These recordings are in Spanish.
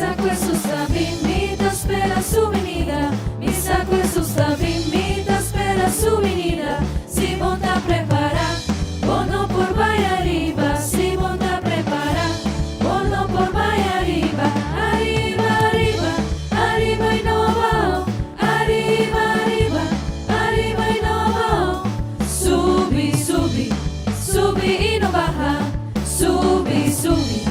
sacco Jesús a invita, espera su venida. Mi sacco Jesús a invita, espera su venida. Si volta a preparar, bono por vaya arriba. Si volta a preparar, bono por vaya arriba. Arriba, arriba, arriba y no va. Arriba, arriba, arriba y no va. Subi, subi, subi y no baja. Subi, subi,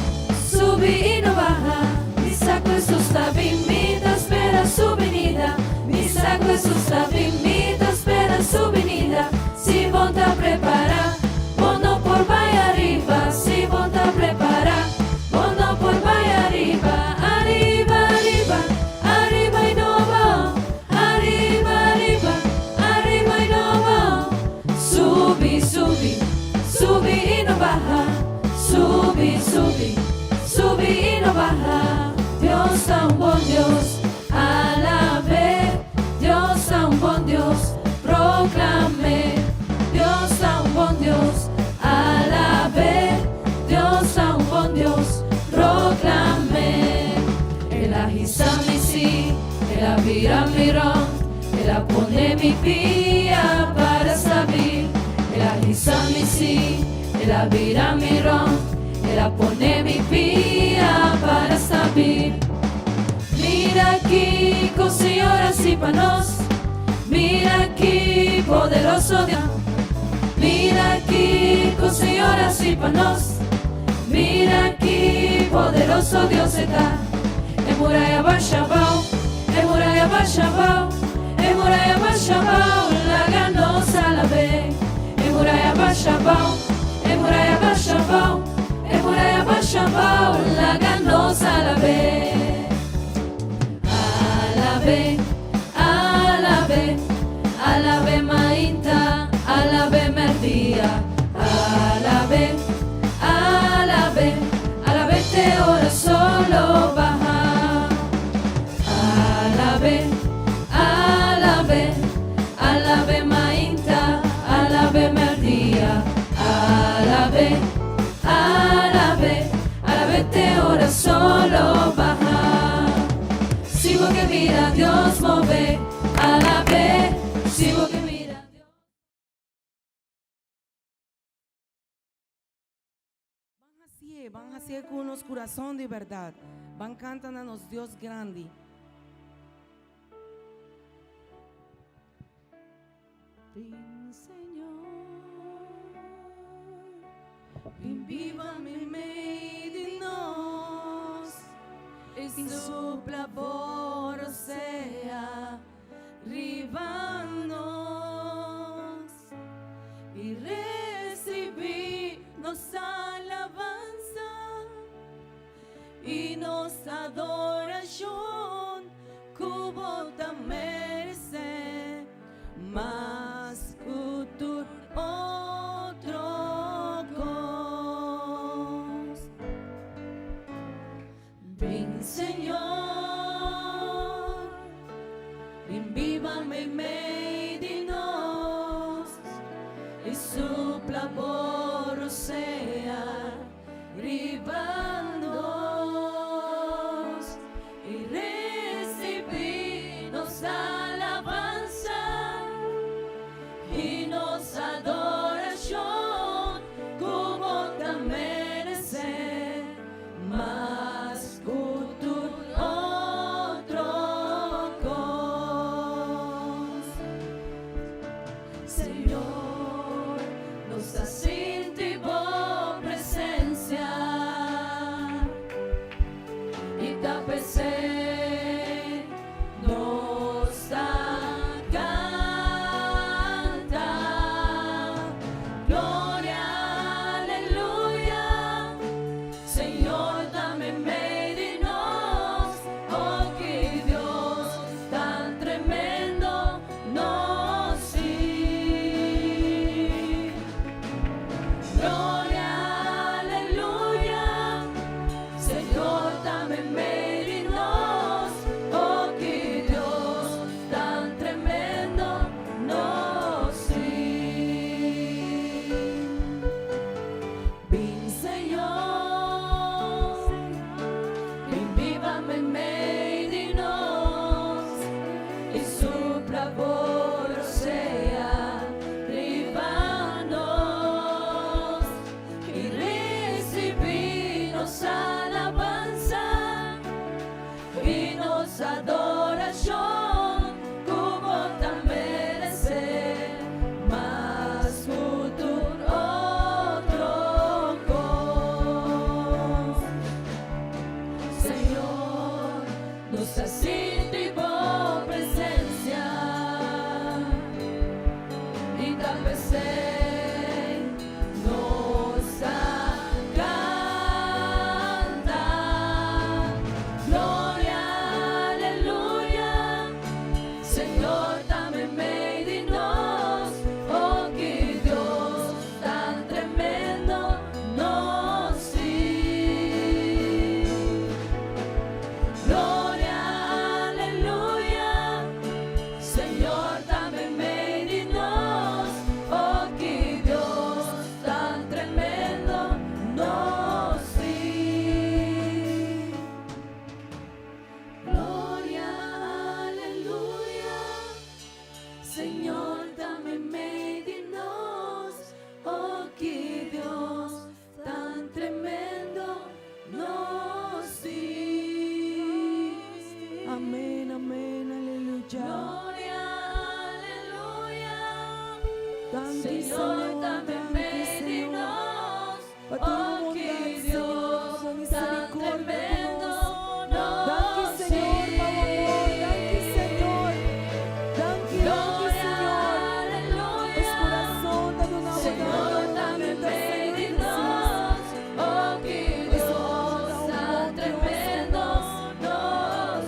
subi y no baja. Mi sacco Jesús a invita, espera su venida. Mi sacco Jesús a invita, espera su venida. Si volta a preparar, bono por vaya arriba. Si volta a preparar, bono por vaya arriba. Arriba, arriba, arriba y no va. Arriba, arriba, arriba y no va. Subi, subi, subi y no baja. Subi, subi, subi y no baja. Dios da un buen Dios, alabe. Dios da un buen Dios, proclame. Dios da un buen Dios, alabe. Dios da un buen Dios, proclame. El agisame sí, el avira mirón, el apone mi pía para saber. El agisame sí, el avira mirón, el apone mi pía para saber. Mira aquí, con señoras y panos. Mira aquí, poderoso Dios. Mira aquí, con señoras y panos. Mira aquí, poderoso Dios está. Emuraya Bashabao, Emuraya Bashabao, Emuraya Bashabao, la ganosa la ve. Emuraya Bashabao, Emuraya Bashabao, Emuraya Bashabao, la ganosa la ve. Alabe, alabe, alabe mainta, alabe merdía. Alabe, alabe, alabe te ora solo baja. Alabe, alabe, alabe mainta, alabe merdía. Alabe, alabe, alabe te ora solo baja. Sigo que mira Dios move, alabe, sigo que mira Dios. Van así con unos corazón de verdad. Van cantando a nos Dios grande. Ven Señor, ven viva mi meio de nós, e sopla por sea, riba nós, e recebi nossa alabança e nossa adoração, cubo ta merece, mas cultur outro cos. Ven Señor, envíame en meio de nós, e supla por sea, riba nós, Gloria, aleluya. Thank you, Señor, tan thank you, bendignos. Patuloy mo Oh, que bondad, Dios Señor, sa tan misericordia mo, tremendo Thank you, nos Señor, por amor. Thank you, Señor. Thank you, Gloria, Señor. aleluya. Os corazón da do nosso Señor, tan bendignos. Oh, que Dios tan tremendo nos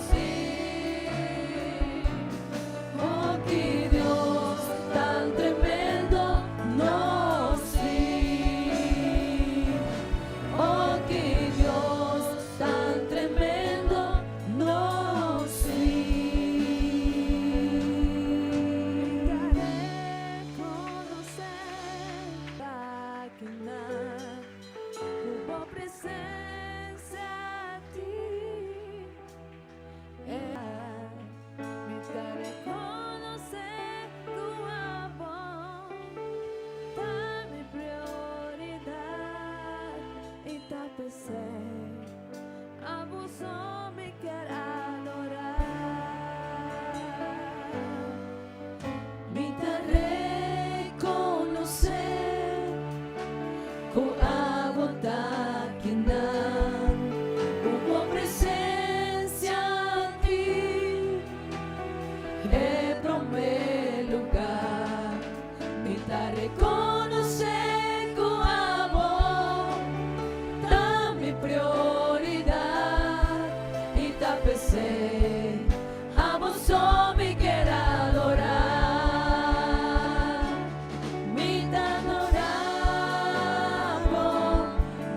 oh, que Dios tan tremendo nos oh, que Dios tan tremendo nos hubo presencia a ti. Me reconocer tu amor, dame prioridad y te pesé. Abuso me quer adorar. Me te reconocer con vontade que não hubo presencia a ti. É primeiro lugar, me dá reconocer com amor, dá-me prioridade e te pensei, amo só me quer adorar, me dá adoramos,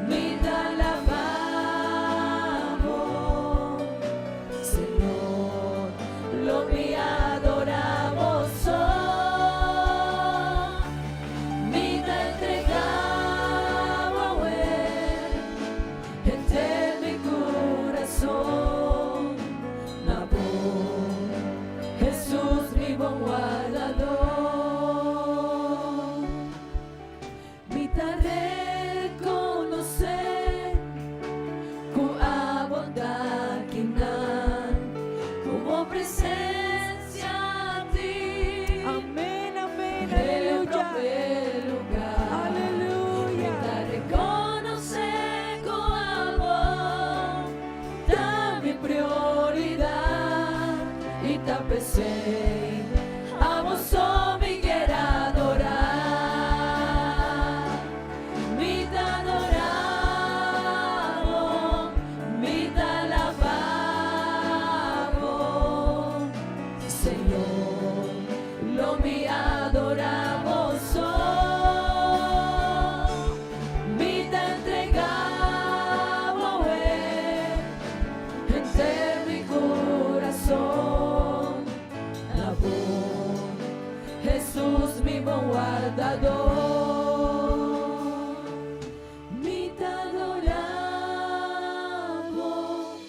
me dá alabamos, Señor, lo me adoramos, me dá entregamos a Él, entre mi corazón, na voz, Jesús mi bom guardador, me dá reconocer com a bondade que não, como presença a ti. Amén, amén, Em aleluya. primeiro lugar, Aleluya. me reconocer com amor, dá-me prioridade e te pensei, amo só me quer adorar, me dá adoramos, me dá alabamos, Senhor, lo me adoramos, me dá entregamos a Él, entre mi corazón, na voz, Jesús mi bom guardador, me te adoramos,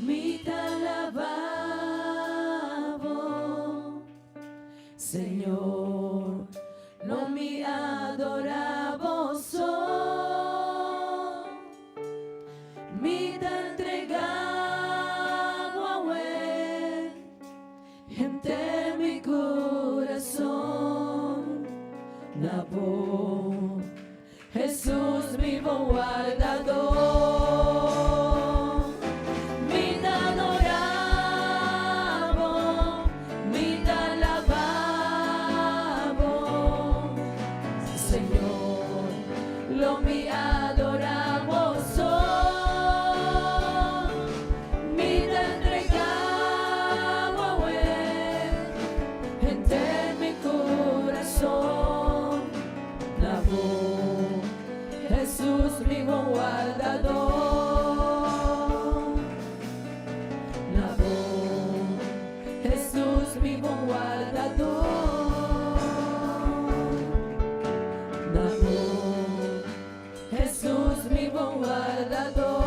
me te alabamos, Señor, no me adoramos, me te entregamos a Él, entre mi corazón, na voz, Jesús mi bom guardador, me te adoramos, me te alabamos, Señor, lo me adoramos, me te entregamos a Él, entre mi corazón, na voz, Jesús mi bom guardador, na voz, Jesús mi bom guardador, na voz, Jesús mi bom guardador.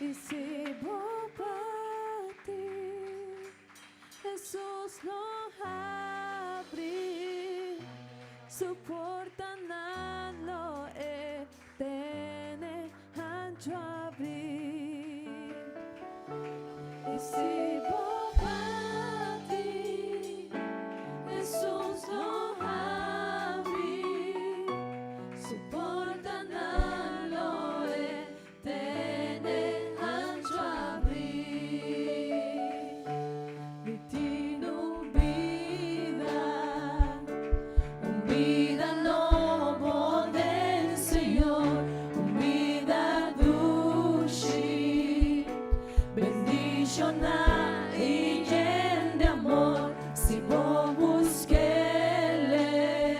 E se vou partir, Jesus não abre su porta, no lo tiene ancho si bobati, Jesus lo abri, suporta nalo e tene ancho abri, vitino vida novo del Señor, vida dulce, bendición y llena de amor, si vos busquele,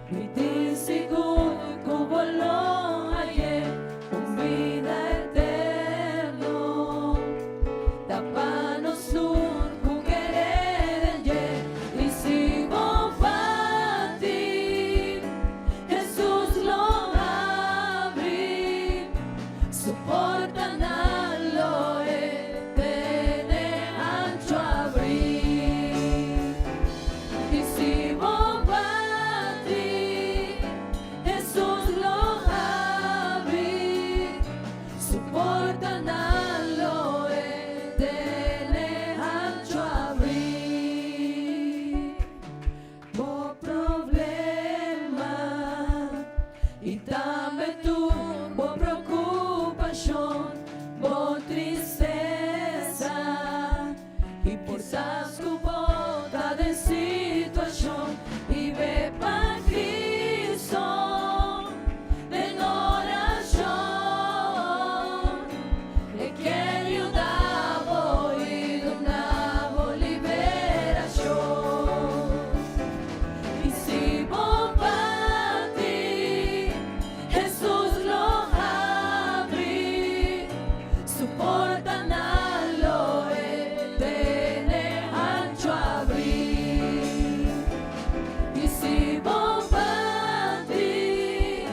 vivir seguro como lo hallé, con vida eterno, tapanos luz, querer y si vos bati, Jesús lo abri, soporta nalo e tene ancho abri, y si vos bati, Jesús lo abri, soporta nalo e tene ancho abri, por problema y también tu por preocupación, por tristeza y por sascubota de situación y ve para Cristo en oración, le quiere ayudar y donavo liberación. Y si vos bati, Jesús lo abri, soporta nalo e tene ancho abri. Y si vos bati,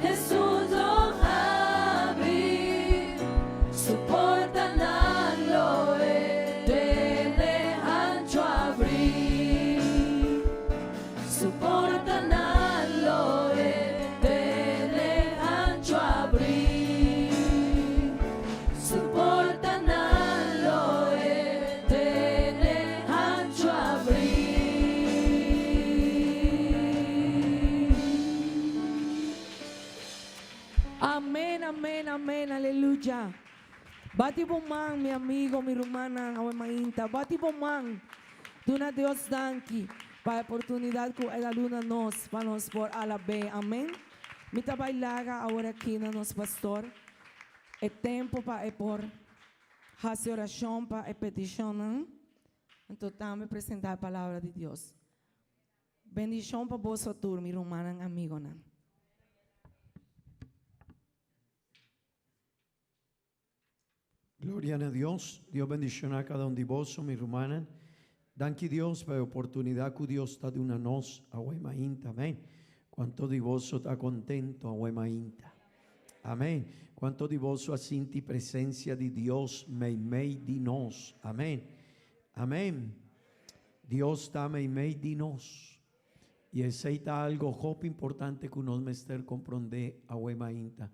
Jesús lo abri, soporta nalo e tene ancho abri. Soporta nalo e tene ancho abri, soporta nalo e tene ancho abri. Amén, amén, amén, aleluya. Bati bomang, mi amigo, mi hermana, awe mainta. Bati bomang, duna Deus danki, para a oportunidade que ela luna nos, para nos por alabe. Amém? Me trabalhar agora aqui na nosso pastor. É tempo para por fazer oração, para petição. Então, também apresentar a palavra de Deus. Bendição para você, turma, irmã, amigo. Gloria a Dios. Dios bendición a cada uno de vosotros, mi hermana. Danke Dios por la oportunidad que Dios está de una nos a Huema Inta. Amén. ¿Cuánto de vosotros está contento a Huema Inta? Amén. ¿Cuánto de vosotros siente presencia de Dios mei de nos? Amén. Amén. Dios está mei de nos. Y ese está algo muy importante que nos mester comprender a Huema Inta.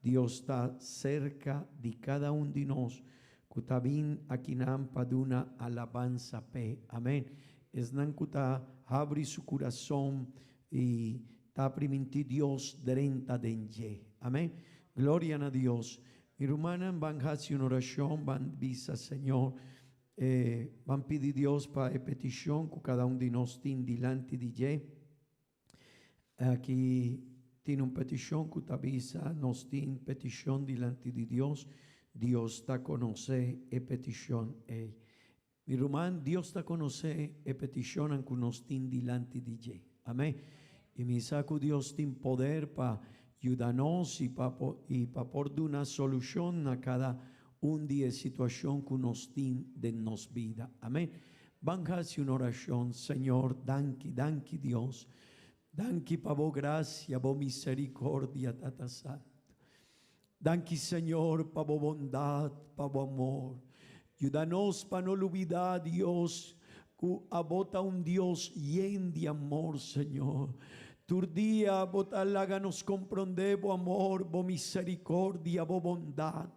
Dios está cerca de cada uno de nosotros. Que está bien aquí para una alabanza pe. Amén. Es nancuta abre su corazón y está permitir Dios drenta denye. Amén. Gloria a Dios. Mi hermana van a hacer una oración, van visa Señor. Van pedir Dios para petición que cada uno de nosotros tiene delante de Dios. Aquí tiene una petición que avisa, nos tiene petición delante de Dios. Dios está conoce e petición. Mi hermano, Dios está conoce e petición que nos tiene delante de Dios. Amén. Y me saco Dios tiene poder para ayudarnos y para por dar una solución a cada un día situación que nos tiene de nos vida. Amén. Van a hacer una oración, Señor, danke Dios. Danke para vos gracia, vos misericordia, Tata Santo. Danke Señor para vos bondad, para vos amor. Ayúdanos para no olvidar Dios, que abota un Dios lleno de amor, Señor. Tu día botar háganos comprender vos amor, vos misericordia, vos bondad.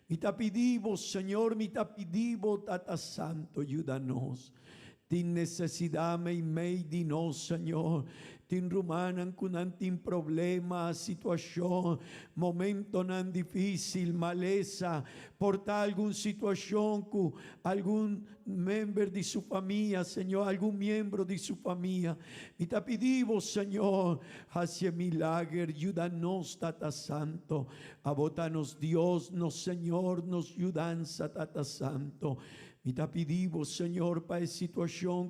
Mi te pedimos, Señor, mi te pedimos, Tata Santo, ayúdanos. Tin necessidade mei mei di nós, Senhor. Tin rumanan kunan tin problema, situação, momento nan difícil, maleza, portar alguma situação com algum membro de sua família, Senhor, algum membro de sua família. E te pedimos, Senhor, hacia milagre, ajuda-nos, Tata Santo, a botar-nos Deus, nos Senhor, nos ajudança, Tata Santo. E te pedimos, Senhor, para a situação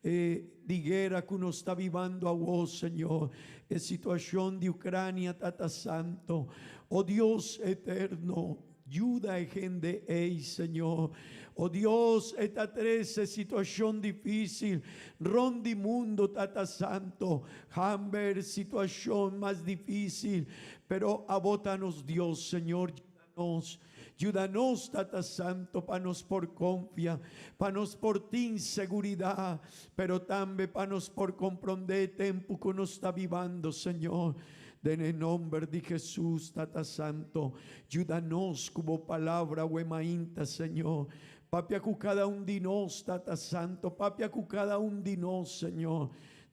de guerra que nos está vivendo a vós, Senhor, a situação de Ucrânia, Tata Santo, oh Deus eterno, ajuda a gente aí, Senhor. Oh Deus, esta triste situação difícil, ronde mundo, Tata Santo, hamber, situação mais difícil, pero abótanos, Deus, Senhor, ajuda-nos. Ayúdanos, Tata Santo, para nos por confia, para nos por ti inseguridad, pero también para nos por comprender el tiempo que nos está viviendo, Señor. En el nombre de Jesús, Tata Santo, ayúdanos como palabra huemainta, Señor. Papia cu cada de nos, Tata Santo, papia cu cada de nos, Señor.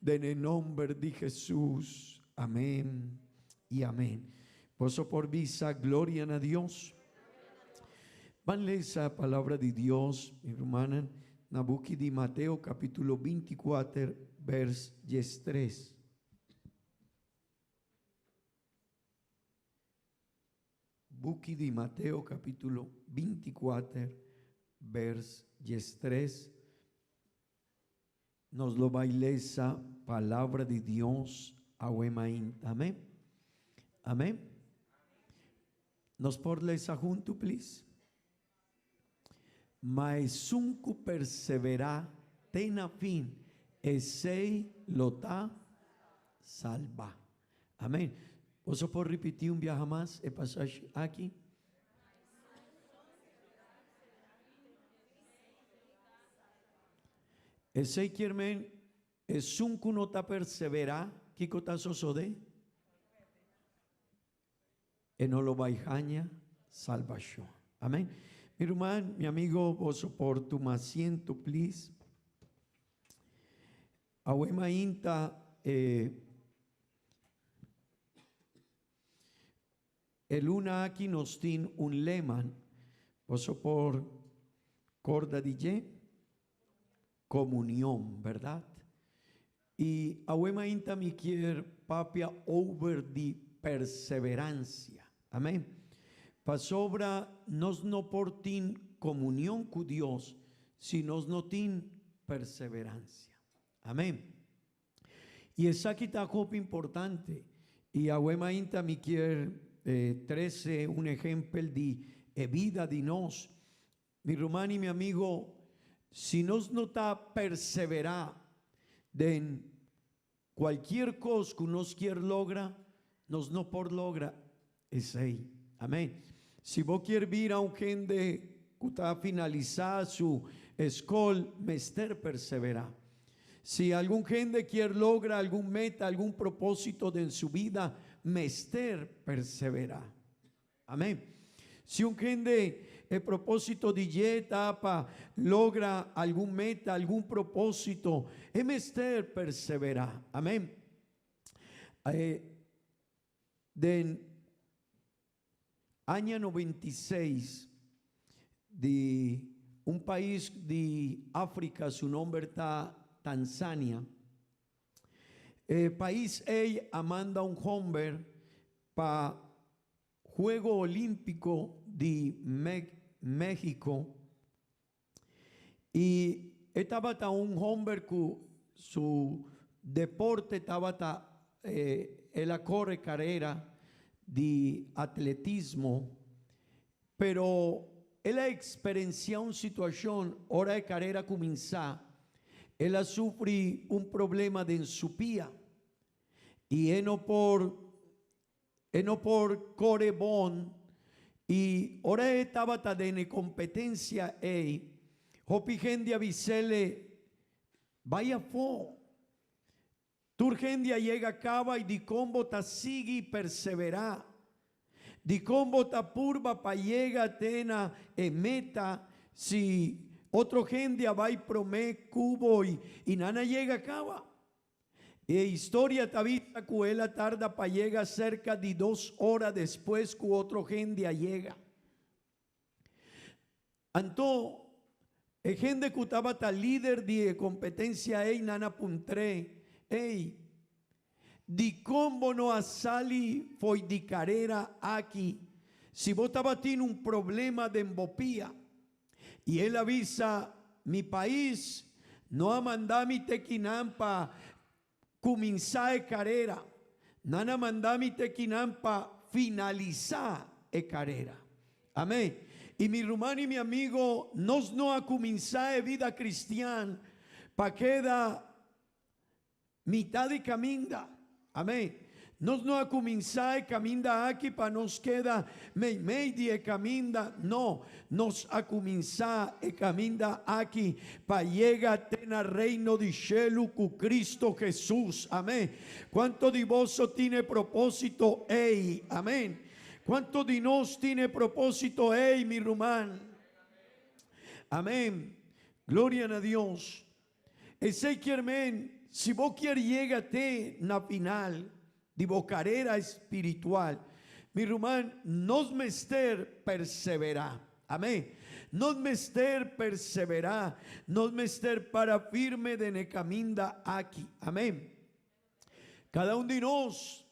En el nombre de Jesús. Amén y amén. Poso por visa, gloria a Dios. Van a leer esa palabra de Dios, mi hermana, na book de Mateo capítulo 24, vers 3. Book de Mateo capítulo 24, vers 3. Nos lo va a leer esa palabra de Dios a Wemain. Amén. Amén. Nos por leer esa junto, please. Mas unco perseverar, tem a fim, e sei lotá salva. Amém. Posso por repetir viaje mais e passagem aqui? E sei que irmão, e unco não tá perseverar, que cota sosode? E não lo vai ganhar salvação. Amém. Mi hermano, mi amigo, vos por tu asiento, please. Awema inta, el una aquí nos tiene un lema, vos por corda de comunión, ¿verdad? Y awema inta mi quiere papia over de perseverancia. Amén. Pa sobra nos no portin comunión con Dios, si nos no tin perseverancia. Amén. Y esa aquí está algo importante. Y a Wema Inta mi quiere 13 un ejemplo de vida de nos. Mi hermano y mi amigo, si nos no está perseverar en cualquier cosa que nos quiere logra, nos no por logra es ahí. Amén. Si vos quieres ver a un gente que está finalizando su escuela, mester perseverar. Si algún gente quiere lograr algún meta, algún propósito en su vida, mester perseverar. Amén. Si un gente el propósito de dieta logra algún meta, algún propósito, es mester perseverar. Amén. Año 96 de un país de África, su nombre está Tanzania. El país manda un hombre para Juego Olímpico de México y estaba un hombre que su deporte estaba él corre carrera de atletismo, pero él ha experienciado una situación, hora de carrera comenzar, él ha sufrido un problema de ensupía y él no por corebón y ahora estaba en competencia hopi gente avisele vaya fo tu gente llega a cabo y de combo ta sigue perseverar di combo tapurba pa llega tena e meta si otro gente vai promé cubo y nana llega acaba. E historia tabita cuela tarda pa llega cerca de 2 horas después cu otro gente llega. Anto el gente que estaba tal líder de competencia nana puntre di combo no asali foi di carrera aquí. Si vos estaba teniendo un problema de embopía y él avisa mi país no ha mandado mi tequinampa comenzar e carrera, nana mandado mi tequinampa finalizar e carrera. Amén. Y mi hermano y mi amigo nos no a comenzar vida cristiana pa queda mitad de caminda. Amén. Nos no a comenzar caminda aquí pa nos queda media caminda. No, nos a comenzar caminda aquí pa llega tena reino de cielo cu Cristo Jesús. Amén. ¿Cuánto de vos tiene propósito? Amén. ¿Cuánto de nos tiene propósito? Mi hermano. Amén. Gloria a Dios. Ese que si vos quieres llegarte na final de vos carrera espiritual, mi hermano, nos mester perseverar. Amén. Nos mester perseverar, nos mester para firme de necaminda aquí. Amén. Cada uno de nos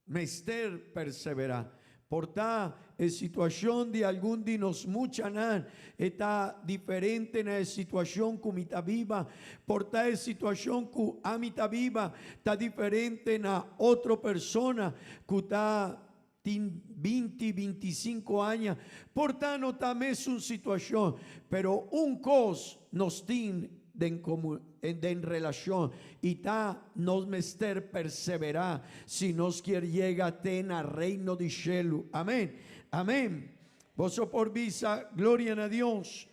mester perseverar. Porta en situación de algún de nos muchanan está diferente en la situación que mita viva. Porta en situación que a mita viva está diferente en otra persona que está 20, 25 años. Porta no también es una situación, pero un cos nos tiene en relación y ta nos mester perseverar si nos quiere llegar a reino de cielo. Amén. Amén. Vos por visa, gloria a Dios.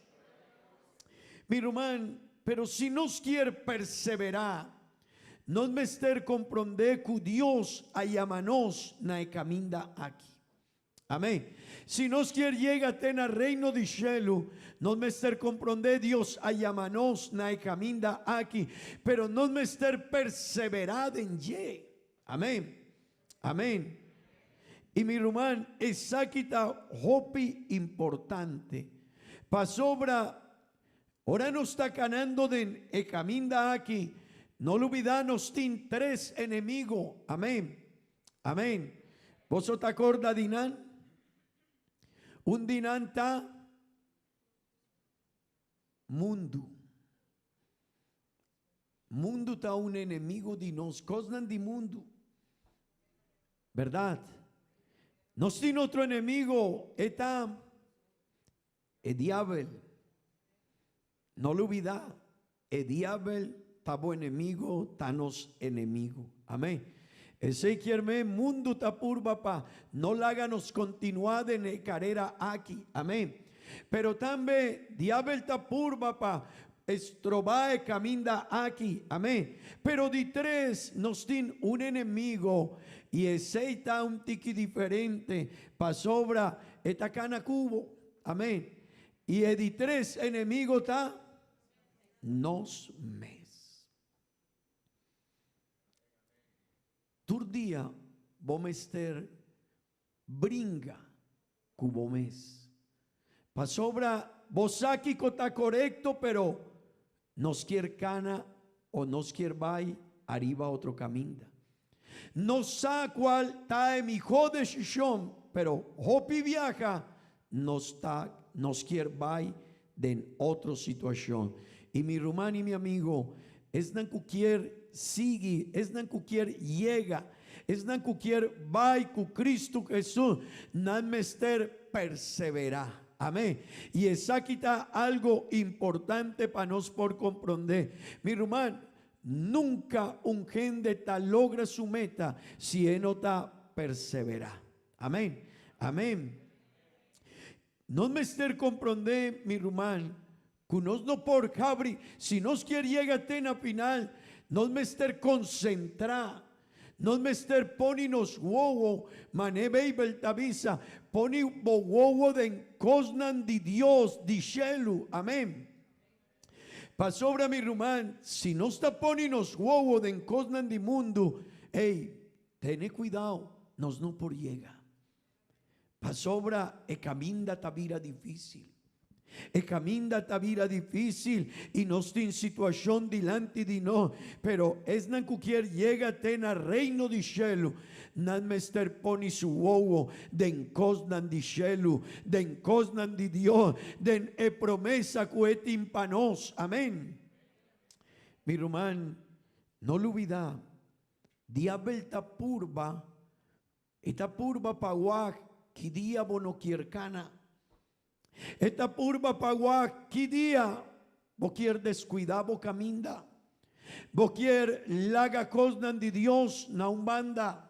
Mi hermano, pero si nos quiere perseverar, nos mester comprender que Dios ayamanos na caminda aquí. Amén. Si nos quiere llegar a reino de cielo, nos mester comprender Dios ayamanos na caminda aquí, pero nos mester perseverar en ye. Amén. Amén. Y mi hermano, esa quita hopi importante. Pasobra, ahora nos está ganando de caminda aquí. No lo olvidanos, tin 3 enemigos. Amén. Amén. ¿Vos te acordas, Dinan? Un dinanta mundo. Mundo está un enemigo de nos. Cosnan de mundo. ¿Verdad? Nos tiene otro enemigo. Está el diablo. No lo olvida. El diablo está buen enemigo. Está nos enemigo. Amén. Ese quiere mundo tapurba pa no la háganos continuar de carrera aquí. Amén. Pero también diablo tapurba pa estrobae caminda aquí. Amén. Pero de 3 nos tiene un enemigo y ese está un tiki diferente pa sobra esta cana cubo. Amén. Y el de 3 enemigo está nos mes. Tur día bomester bringa cubomes. Pa sobra bosaki está correcto, pero nos quiere cana o nos quiere vai arriba otro caminda. No sa cual ta en mi jode shishon, pero hopi viaja nos quiere vai de otra situación. Y mi hermano y mi amigo, es nan cualquier sigue, es nan cualquier llega, es nan cualquier vai cu Cristo Jesús, nan mester persevera. Amén. Y esa quita algo importante para nos por comprender. Mi hermano, nunca un gente tal logra su meta si él no está persevera. Amén. Amén. No mester comprender, mi hermano, que nos no por cabri, si nos quiere llegar a final, nos mester concentrar, nos mester poninos huevo, mané beibel tabisa, poni bowowo den cosnan di Dios di cielo. Amén. Pa sobra mi rumán, si no sta poni nos wowo den cosnan di mundo, hey, ten cuidado, nos no por llega. Pa sobra e caminda ta vida difícil. E caminda ta vida difícil y no está en situación delante de no, pero es nan cualquier llega tena reino di cielo, nan mester poni su wowo, den cosnan di cielo, den cosnan di Dios, den e promesa cuet impanos. Amén. Mi román, no lo olvida, diabel ta purba, esta purba paguá, que día bono quiercana. Esta purba paguá, que día vos quier descuidar, vos caminda, vos quier laga cosnan de Dios, na umbanda.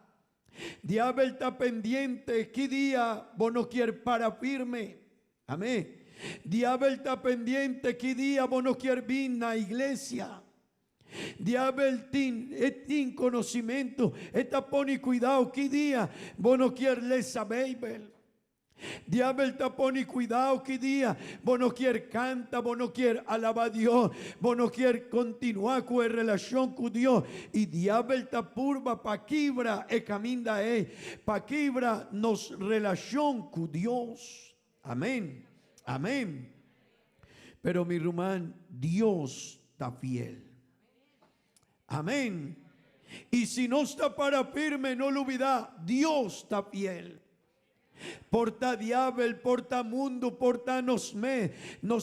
Diablo está pendiente, que día vos no quier para firme. Amén. Diablo está pendiente, que día vos no quier vir na iglesia. Diablo tiene conocimiento, está poni cuidado, que día vos no quier leer esa Biblia. Diablo está poni cuidado, que día vos no quier canta, vos no quier alabar a Dios, vos no quier continuar con relación con Dios. Y diablo está purba pa quibra e caminda pa quibra nos relación con Dios. Amén, amén. Pero mi rumán, Dios está fiel. Amén. Y si no está para firme, no lo olvida, Dios está fiel. Porta diablo, porta mundo, porta nos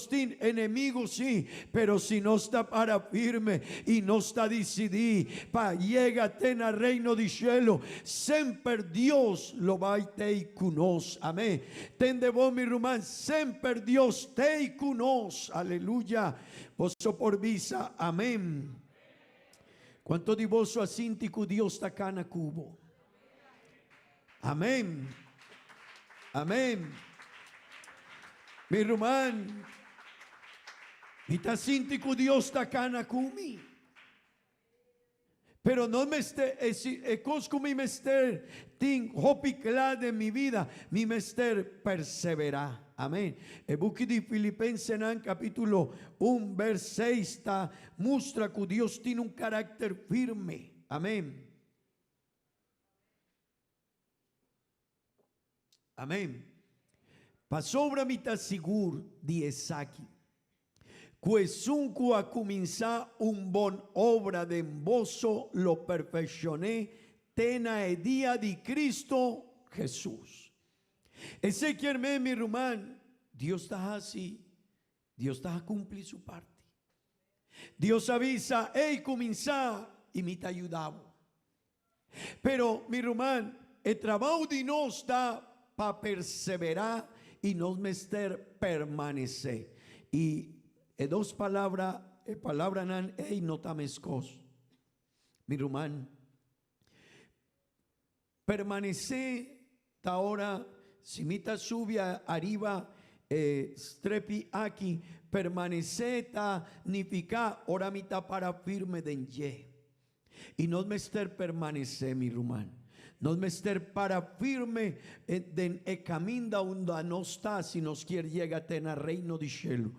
tiene enemigos, sí, pero si no está para firme y no está decidido, pa llega a reino di cielo, siempre Dios lo va a te cunos. Amén. Tende vos mi rumán, siempre Dios te cunos. Aleluya. Vos por visa. Amén. ¿Cuánto di vos asintico Dios está cana cubo? Amén. Amén. Mi román, mi tasintico Dios está cana cumi. Pero no me esté, coscumi mester, tin hopi clade en mi vida, mi mester persevera. Amén. El buque de Filipenses en capítulo 1, verso 6 está, muestra que Dios tiene un carácter firme. Amén. Amém. Pasobra mita sigur di esaki. Quesunque a cominciar un bon obra de emboso lo perfeccioné tena e día di Cristo Jesús. Ese quierme mi rumán, Dios está así, Dios está a cumplir su parte. Dios avisa, hey, comienza y me te ayudaba. Pero mi rumán, el trabajo de nos está para perseverar y nos mester permanecer. Y dos palabras, palabra nan, hey, no tamescos. Mi rumán, permanecer ta ahora, si mita subia arriba, strepi aquí, permanecer ta nifica, ora mita para firme denye. Y nos mester permanecer, mi rumán. Nos mester para firme en caminda donde no está si nos quiere llegar a tener reino de cielo.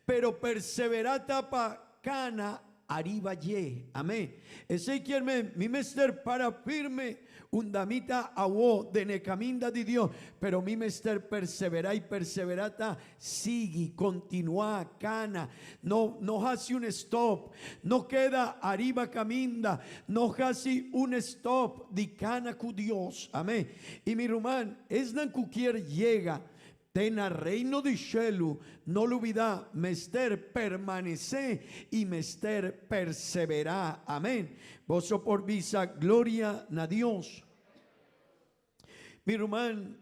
Pero perseverata pa cana arriba ye. Amén. Ese quiere mi mester para firme un damita awo de caminda de Dios. Pero mi mester persevera y perseverata sigue, continúa cana. No hace un stop. No queda arriba caminda. No hace un stop de cana con Dios. Amén. Y mi rumán es nan cualquier llega. Tena reino de cielo, no lo olvida, mester permanecer y mester perseverar. Amén. Vos por visa, gloria a Dios. Mi hermano,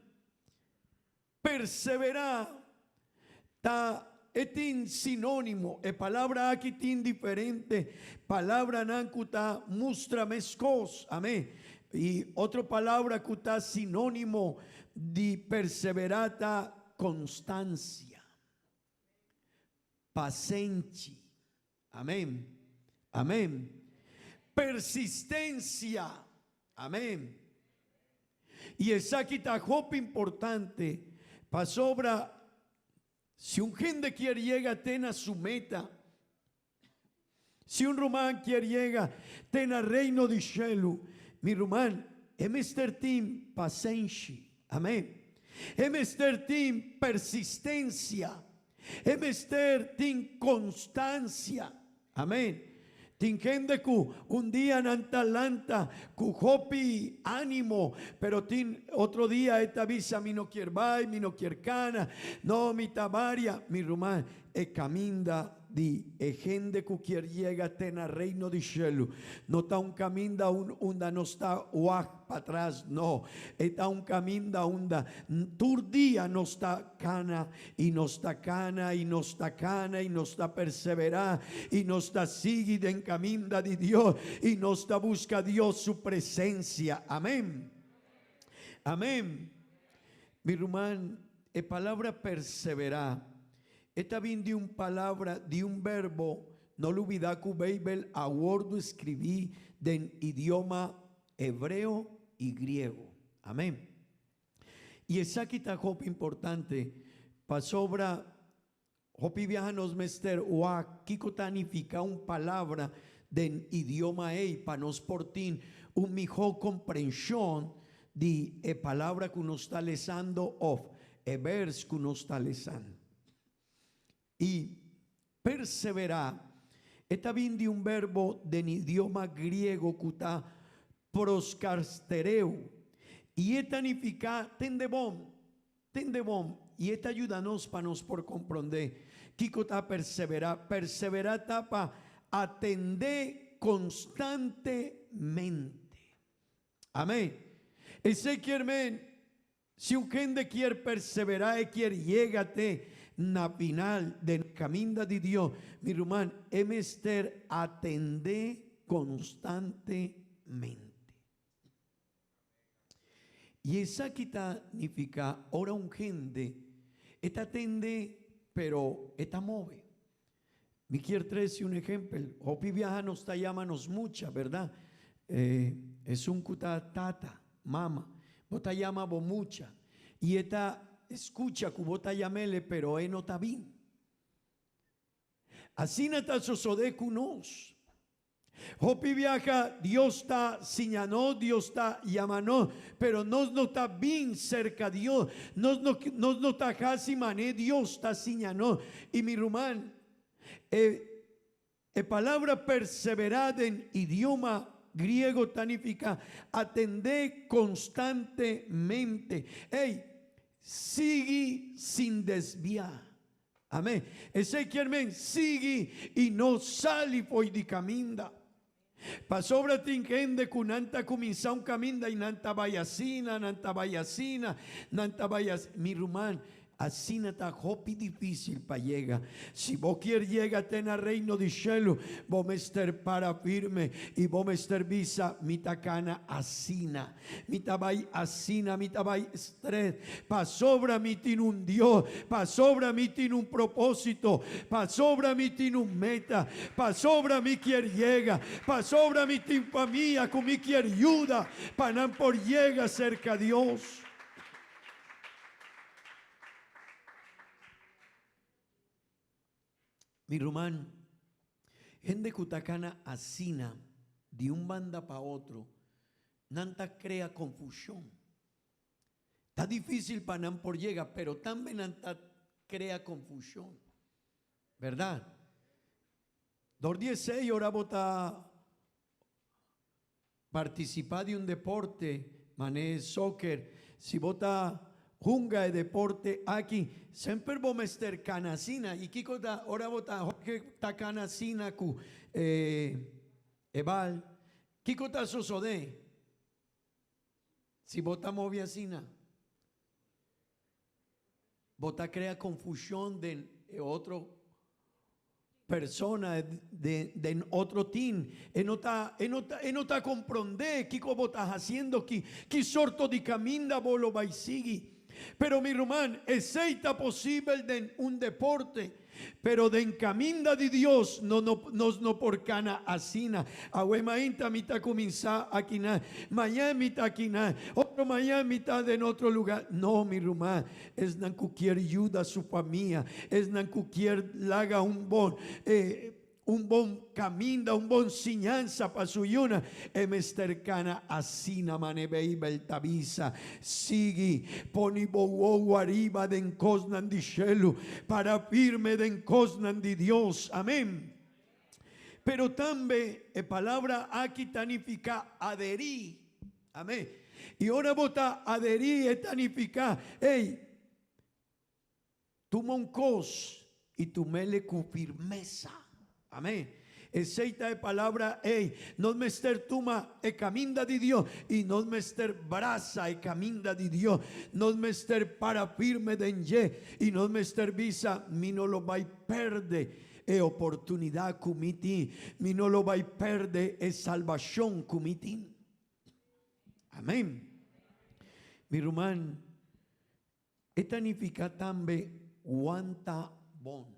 perseverar ta etin sinónimo, e palabra aquí tin diferente, palabra nancuta mustra mescos. Amén. Y otra palabra que está sinónimo de perseverata constancia, paciencia. Amén. Amén. Persistencia. Amén. Y esa quita hope importante. Pa sobra, si un gente quiere llegar a su meta, si un román quiere llegar al reino de cielo, mi román, Mr. Team paciencia, amén. Mr. Team persistencia, Mr. Team constancia, amén. Tinkende ku un día en Atalanta, ku hopi ánimo, pero tin otro día esta visa mi no quier bay, mi no quier cana, no mi tabaria, mi rumán, e caminda di e gente ku quier llega tena reino di cielo, no ta un caminda unda no sta uaj para atrás, no, está un caminda unda tur día no está cana y no está cana y no está cana y no está perseverar y no está sigue en caminda de Dios y no está busca Dios su presencia, amén, amén. Mi rumán, e palabra perseverar. Esta viene de una palabra, de un verbo, no lo olvidá que Bible aguardo escribí en idioma hebreo y griego. Amén. Y esa quita hope importante, para sobra, hope viajanos mester, o aquí tanifica una palabra en idioma para nos portin un mejor comprensión de palabra que uno está leyendo o vers que uno está leyendo. Y perseverar, esta viene de un verbo de idioma griego que está proscarstereo. Y esta significa tendebom, y esta ayúdanos para nos por comprender. Kiko está perseverar está para atender constantemente. Amén. Ese quiere, si un gente quiere perseverar y quiere llegarte na final del camino de Dios, mi hermano, es atender constantemente. Y esa quita significa ahora un gente, esta atende, pero esta mueve. Me quiero traer un ejemplo. Hopi viaja nos está llamando mucha, ¿verdad? Es un cuta tata, mama, bota llama mucha. Y esta escucha que vos llamele, pero no está bien. Así no está sucede con nos. Hopi viaja, Dios está señalando, Dios está llamando, pero nos no está bien cerca de Dios. Nos no está casi mané, Dios está señalando. Y mi rumán, palabra perseverar en idioma griego significa atender constantemente. Sigue sin desviar. Amén. Ese quiere sigue y no sale por de caminda. Pasobra tinkende kunanta comienza un caminda y nanta vayasina, mi rumán. Así no está hopi difícil para llegar. Si vos quieres llegar al reino de cielo, vos me estar para firme y vos me estar visa mitacana asina. Mitabay asina, mitabay estrés. Pa sobra mi tiene un Dios, pa sobra mi tiene un propósito, pa sobra mi tiene un meta, pa sobra mi quiere llega, pa sobra mi tiene familia, con mi quiere ayuda, pa no por llega cerca a Dios. Mi rumán, gente cutacana asina de un banda para otro, nanta crea confusión. Está difícil para nan por llega, pero también nanta crea confusión, ¿verdad? 2:16 ahora vota participar de un deporte, mané soccer, si vota junga de deporte aquí, siempre vamos a estar canasina y Kiko da ahora vota ta canasina ku eval Kiko ta sosode si vota moviasina vota crea confusión de otro persona de otro team no está comprende Kiko vota haciendo que sorto de caminda volo vai sigi. Pero mi rumán, es posible de un deporte, Pero de encaminda de Dios no por cana asina. Agüe mainta mita comienza aquí na. Miami está aquí na. Otro Miami está en otro lugar. No, mi rumá. Es nan cualquier ayuda a su familia. Es nan cualquier laga un bon caminda, un bon enseñanza para su yuna. Emestercana asina manebei beltavisa. Sigi poni bowo arriba den cosnan di cielo para firme den cosnan di Dios. Amén. Pero también palabra aquí tanifica aderí. Amén. Y ahora vota aderí tanifica. Hey, tu moncos y tu mele con firmeza. Amén. Aceita de palabra, no me ester tuma e caminda di Dios y no me ester brasa e caminda di Dios, no me ester para firme denye y no me ester visa, mi no lo vai perde e oportunidad kumiti, mi no lo vai perde e salvación kumiti. Amén. Mi rumán, etanifica tambe guanta bon.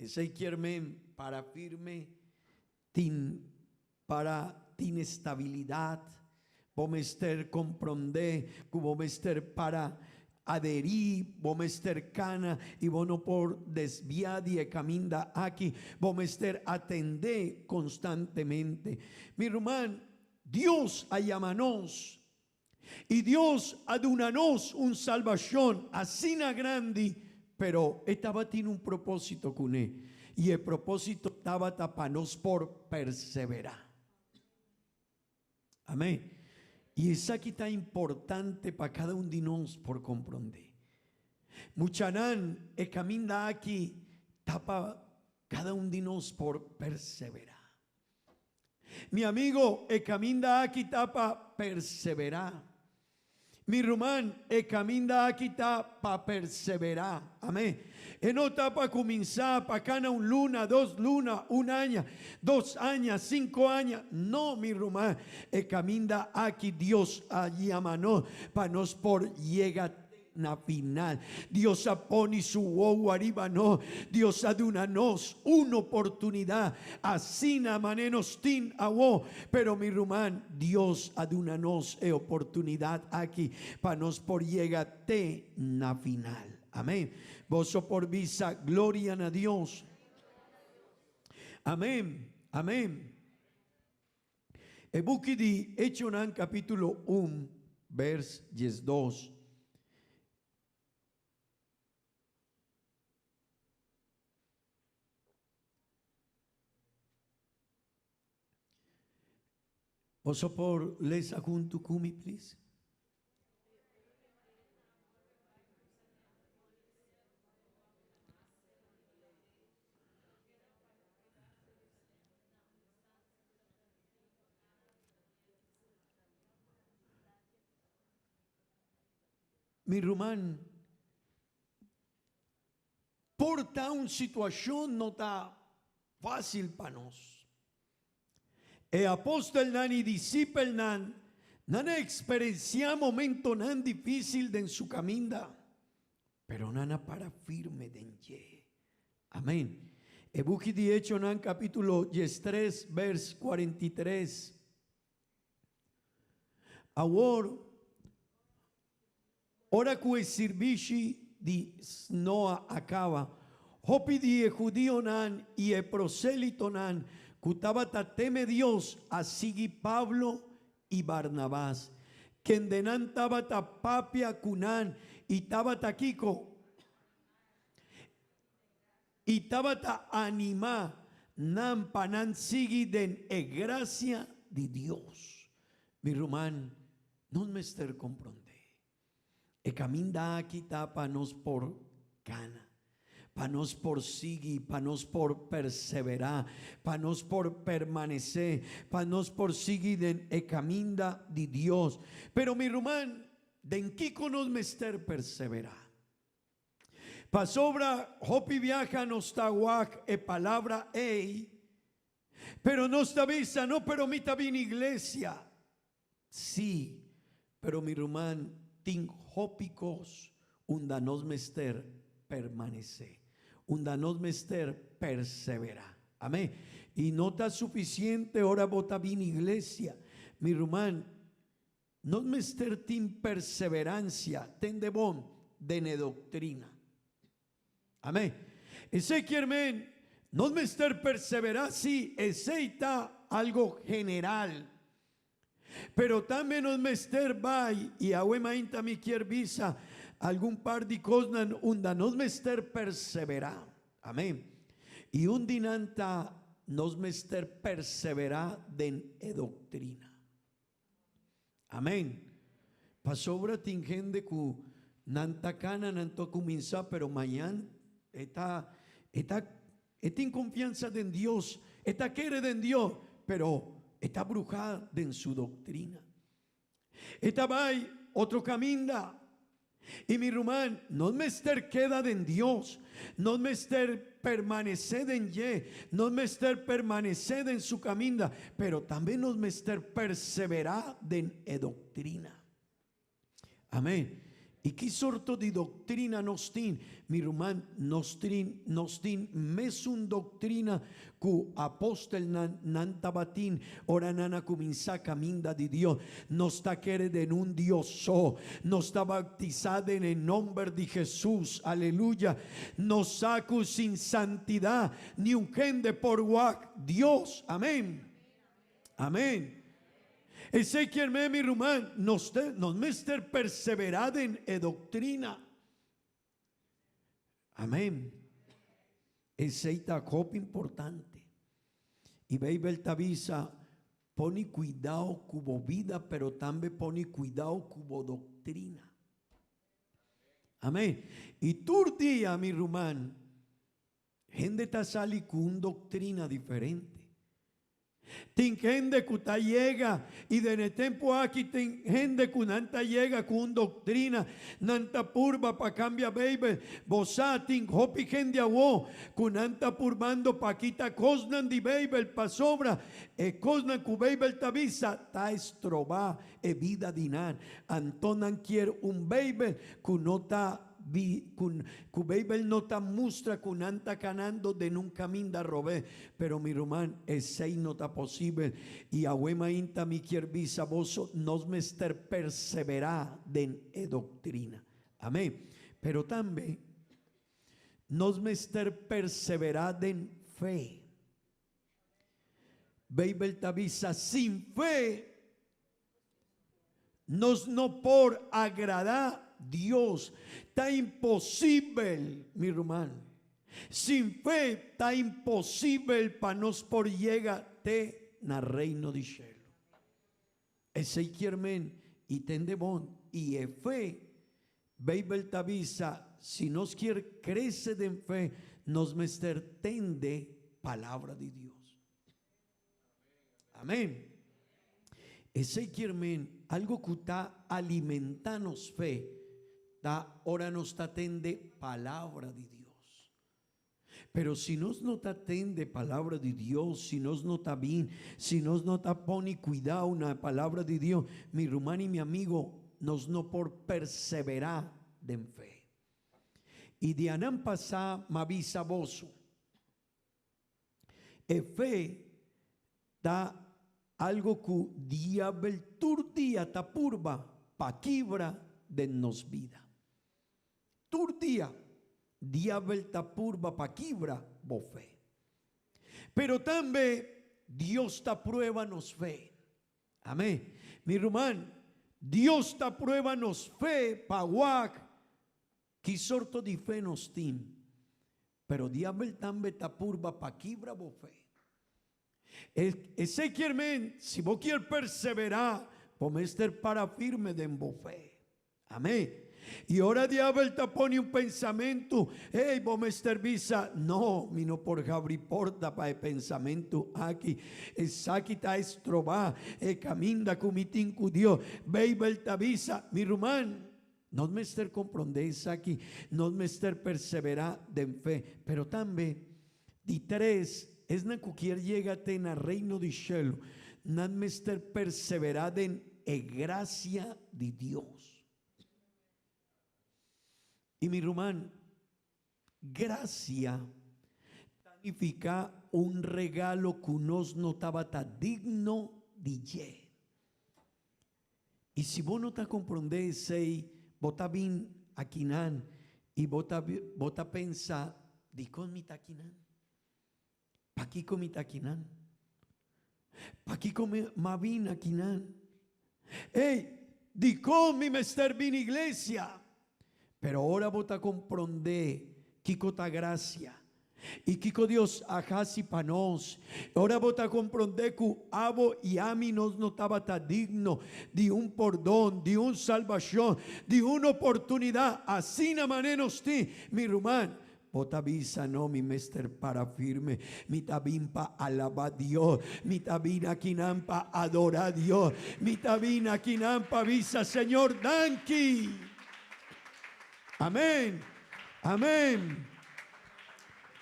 Ese quiermen para firme, para inestabilidad, bomester comprende, bomester para adherir, bomester cana y bono por desviar y caminda aquí, bomester atender constantemente. Mi hermano, Dios ayamanos y Dios adunanos un salvación así na grande. Pero estaba tiene un propósito con él. Y el propósito estaba tapanos por perseverar. Amén. Y esa aquí está importante para cada uno de nosotros por comprender. Mucharán el camino aquí tapa cada uno de nosotros por perseverar. Mi amigo, el camino aquí tapa perseverar. Mi rumán, el camino aquí está para perseverar. Amén. No está para comenzar, para cana un luna, 2 lunas, 1 año, 2 años, 5 años. No, mi rumán, el camino aquí Dios allí amanó para nos por llegar na final. Dios apone su wow arriba no. Dios adunanos una oportunidad. Así na manenos tin awo. Pero mi rumán, Dios adunanos e oportunidad aquí para nos por llegar te na final. Amén. Vos por visa, gloria a Dios. Amén. Amén. El buque de Hechonan capítulo 1, vers 12. Oso por les junto kumi, please. Mi rumán, porta una situación no está fácil para nosotros. El apóstol nan y discípulo nan experiencia momento nan difícil en su caminda, pero nana para firme denye. Amén. El buque de Hecho nan capítulo 3, vers 43. Ahora, ora que servici di Noa acaba, hopi di judío nan y el prosélito nan, Cutabata teme Dios a Sigi Pablo y Barnabás. Kendenan tabata papia kunan y tabata kiko. Y tabata anima nan panan sigi den e gracia de Dios. Mi rumán, no me ester comprende. E caminda aquí tapa nos por gana. Para nos por seguir, para nos por perseverar, para nos por permanecer, para nos por seguir en el camino de Dios. Pero mi rumán, de en qué nos mester perseverar. Pa sobra, hopi viaja nos tahuac e palabra pero nos avisa, no, pero mi bien iglesia. Sí, pero mi rumán, tin hopicos, unda nos mester permanecer. unda nos mester perseverar. Amén. Y no está suficiente ahora vota bien iglesia. Mi rumán, nos mester tin perseverancia, ten de bon, de doctrina. Amén. Ese quieren, nos mester perseverar, sí, ese está algo general. Pero también nos mester vai y ahuemainta mi quier visa algún par de cosas unda nos mester perseverar. Amén. Y un dinanta nos mester perseverar de doctrina. Amén. Pasobra tingende ku nantacana nanto comienza, pero mañana está en confianza en Dios, está quiere en Dios, pero está brujada en su doctrina. Esta va otro camino. Y mi rumán, no mester queda en Dios, no mester permanecer en Ye, no mester permanecer en su camino, pero también nos mester perseverar en doctrina. Amén. ¿Y qué sorto de doctrina nos tin? Mi rumán, nos tin mesun doctrina cu apóstol nantabatín oranana comienza caminda de Dios. Nos está querido en un Dios, nos está bautizado en el nombre de Jesús, aleluya. Nos saco sin santidad ni un gente por guac Dios, amén, amén. Ese quien mi rumán nos mester perseverar en doctrina. Amén. Ese está cop importante. Y Bibel tavisa pone cuidado cubo vida, pero también pone cuidado cubo doctrina. Amén. Y tu día mi rumán, gente ta sali con doctrina diferente. Tin gente que ta llega y de el tiempo aquí tin gente que nanta llega con doctrina nanta purba pa cambia baby bosa tin hopi gente awo con nanta purbando pa quita cosnan di baby pa sobra e cosnan ku baby tavisa ta estroba e vida dinar antonan quier un baby ku nota cu baby no ta mustra con anta canando de un camino da robé, pero mi román ese no ta posible y ahuema inta mi quier visa boso nos mester perseverar de doctrina. Amén. Pero también nos mester perseverar en fe. Baby ta visa sin fe nos no por agradar Dios, está imposible, mi hermano. Sin fe está imposible para nos por llegarte na reino de cielo. Ese quiermen y tende bon y e fe, Bibel tavisa, si nos quiere crecer en fe, nos mester tende palabra de Dios. Amén. Ese quiermen, algo que está alimentanos fe. Ahora nos atende palabra de Dios. Pero si nos no atende palabra de Dios, si nos no está bien, si nos no está pone cuidado una palabra de Dios, mi hermano y mi amigo, nos no por perseverar en fe. Y de anan pasar mavisa boso. E fe da algo que diabel turdia ta purba pa quibra de nos vida. Turdia, diabel ta purba pa quibra bo fe. Pero también Dios ta prueba nos fe. Amén. Mi hermano, Dios ta prueba nos fe pa guac. Qui sorto di fe nos tim. Pero diabel también ta purba pa quibra bo fe. Ese quiermen, si vos quieres perseverar, pomester para firme de en bo fe. Amén. Y ahora diablo te pone un pensamiento, hey, vos me visa, no, mino por Gabri porta para el pensamiento aquí, es aquí ta estroba, caminda comitín cu Dios, Bibel te avisa, mi rumán, no me ester comprendéis aquí, no me ester perseverar de fe, pero también, di tres, es na cualquier llegate en el reino de cielo, no me ester perseverar en gracia de Dios. Y mi rumán, gracia significa un regalo que nos no estaba digno de ye. Y si vos no te comprendés, sei, vos está bien aquí nan, y vos está pensa, di con mi taquinan, pa aquí con mi taquinan, pa aquí con mi mavin aquí nan, di con mi mester bin iglesia, pero ahora vos está comprendés, Kiko ta gracia. Y Kiko Dios ajasi panos. Ahora vota comprender que abo y a mí no estaba tan digno de un perdón, de un salvación, de una oportunidad. Así na manenos ti, mi rumán. Vota visa no mi mester para firme. Mi tabín pa alabar a Dios. Mi tabín aquí pa adorar a Dios. Mi tabín aquí pa visa Señor danki. Amén. Amén.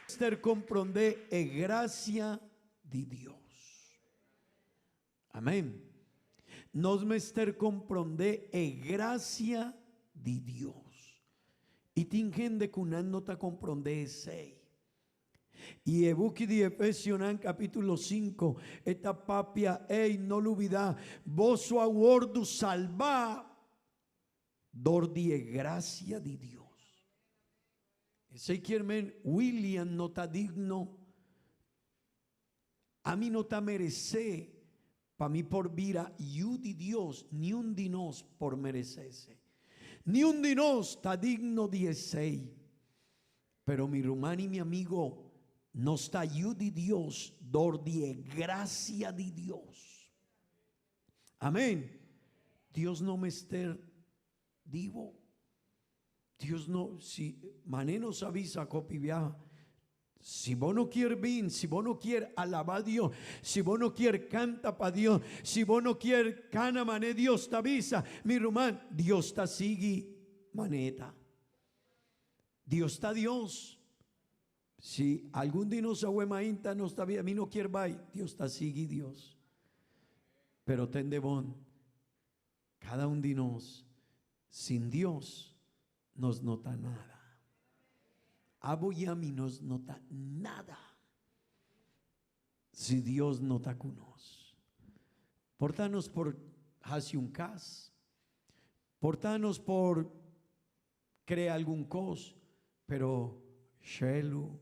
Mester comprende e gracia de Dios. Amén. Nos mester comprende e gracia de Dios. Y tingende kunan no ta comprende sei. Y ebuki di Efesionan capítulo 5 esta papia no lubida vos su aguardo salva dor die gracia de Dios. Sei quiermen William no está digno, a mí no está merece, para mí por vida, y de Dios, ni un dinos por merecerse, ni un dinos está digno de ese, pero mi hermano y mi amigo, no está yo de Dios, dor de gracia de Dios. Amén. Dios no me esté divo. Dios no, si manenos avisa copia, si vos no quieres bien, si vos no quieres alabar a Dios, si vos no quieres canta para Dios, si vos no quieres cana mané, Dios te avisa, mi rumán, Dios te sigue maneta. Dios está Dios. Si algún día nos ahuemainta no está bien, a mí no quiere vai, Dios te sigue Dios. Pero ten de bon, cada un de nos, sin Dios, nos nota nada. Abo y a mí nos nota nada si Dios no está con nos. Portanos por hacer un cas, portanos por crear algún cos, pero shelu,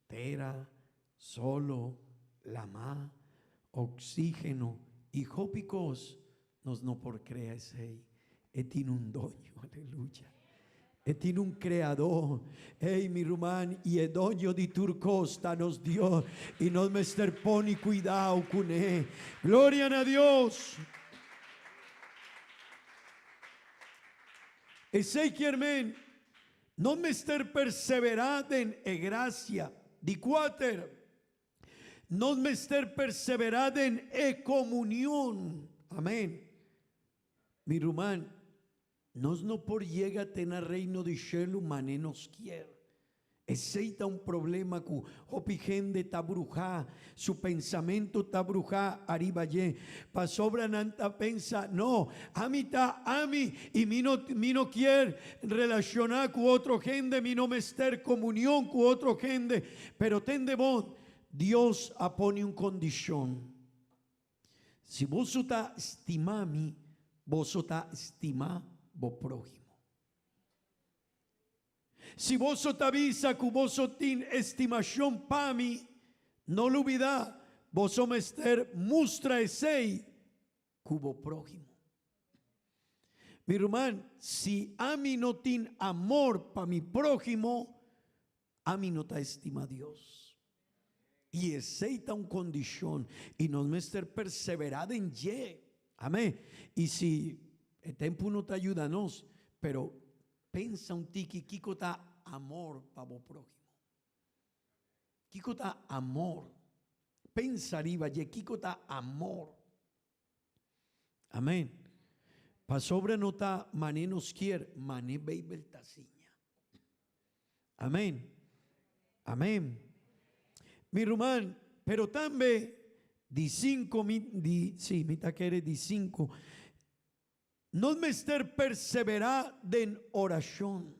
tera, solo, lama, oxígeno y jópicos nos no por crear ese, tiene un doño, aleluya. Tiene un creador, mi rumán, y el doño de Turcosta nos dio y nos mester poni cuidado con él. Gloria a Dios. Ese quiermen, no mester perseveraden e gracia, di cuater, no mester perseveraden e comunión. Amén. Mi rumán. Nos no por llega a tener reino de Shelu mané nos quiere. Aceita un problema que hopi gente está bruja, su pensamiento está bruja arriba ye. Pa sobra nanta pensa, no, a mí está a mí y mi no quiere relacionar con otro gente, mi no mester comunión con otro gente, pero ten de bon, Dios apone un condición. Si vos está estima a mí, vos está estima vos prójimo. Si vos te avisa que vos tin estimación para mí, no lo olvida, vos mester mustra ese cubo prójimo. Mi hermano, si a mí no tin amor para mi prójimo, a mí no te estima Dios. Y aceita un condición y nos mester perseverad en ye. Amén. Y si el tiempo no te ayuda, pero pensa un tiki, Kiko ta amor para vos prójimo. Kiko ta amor. Pensa arriba, ye Kiko ta amor. Amén. Pa sobre no ta mané nos quiere, mané beibel taciña. Amén. Amén. Mi rumán, pero también di 5, mi taquere di 5. No mester perseverar en oración.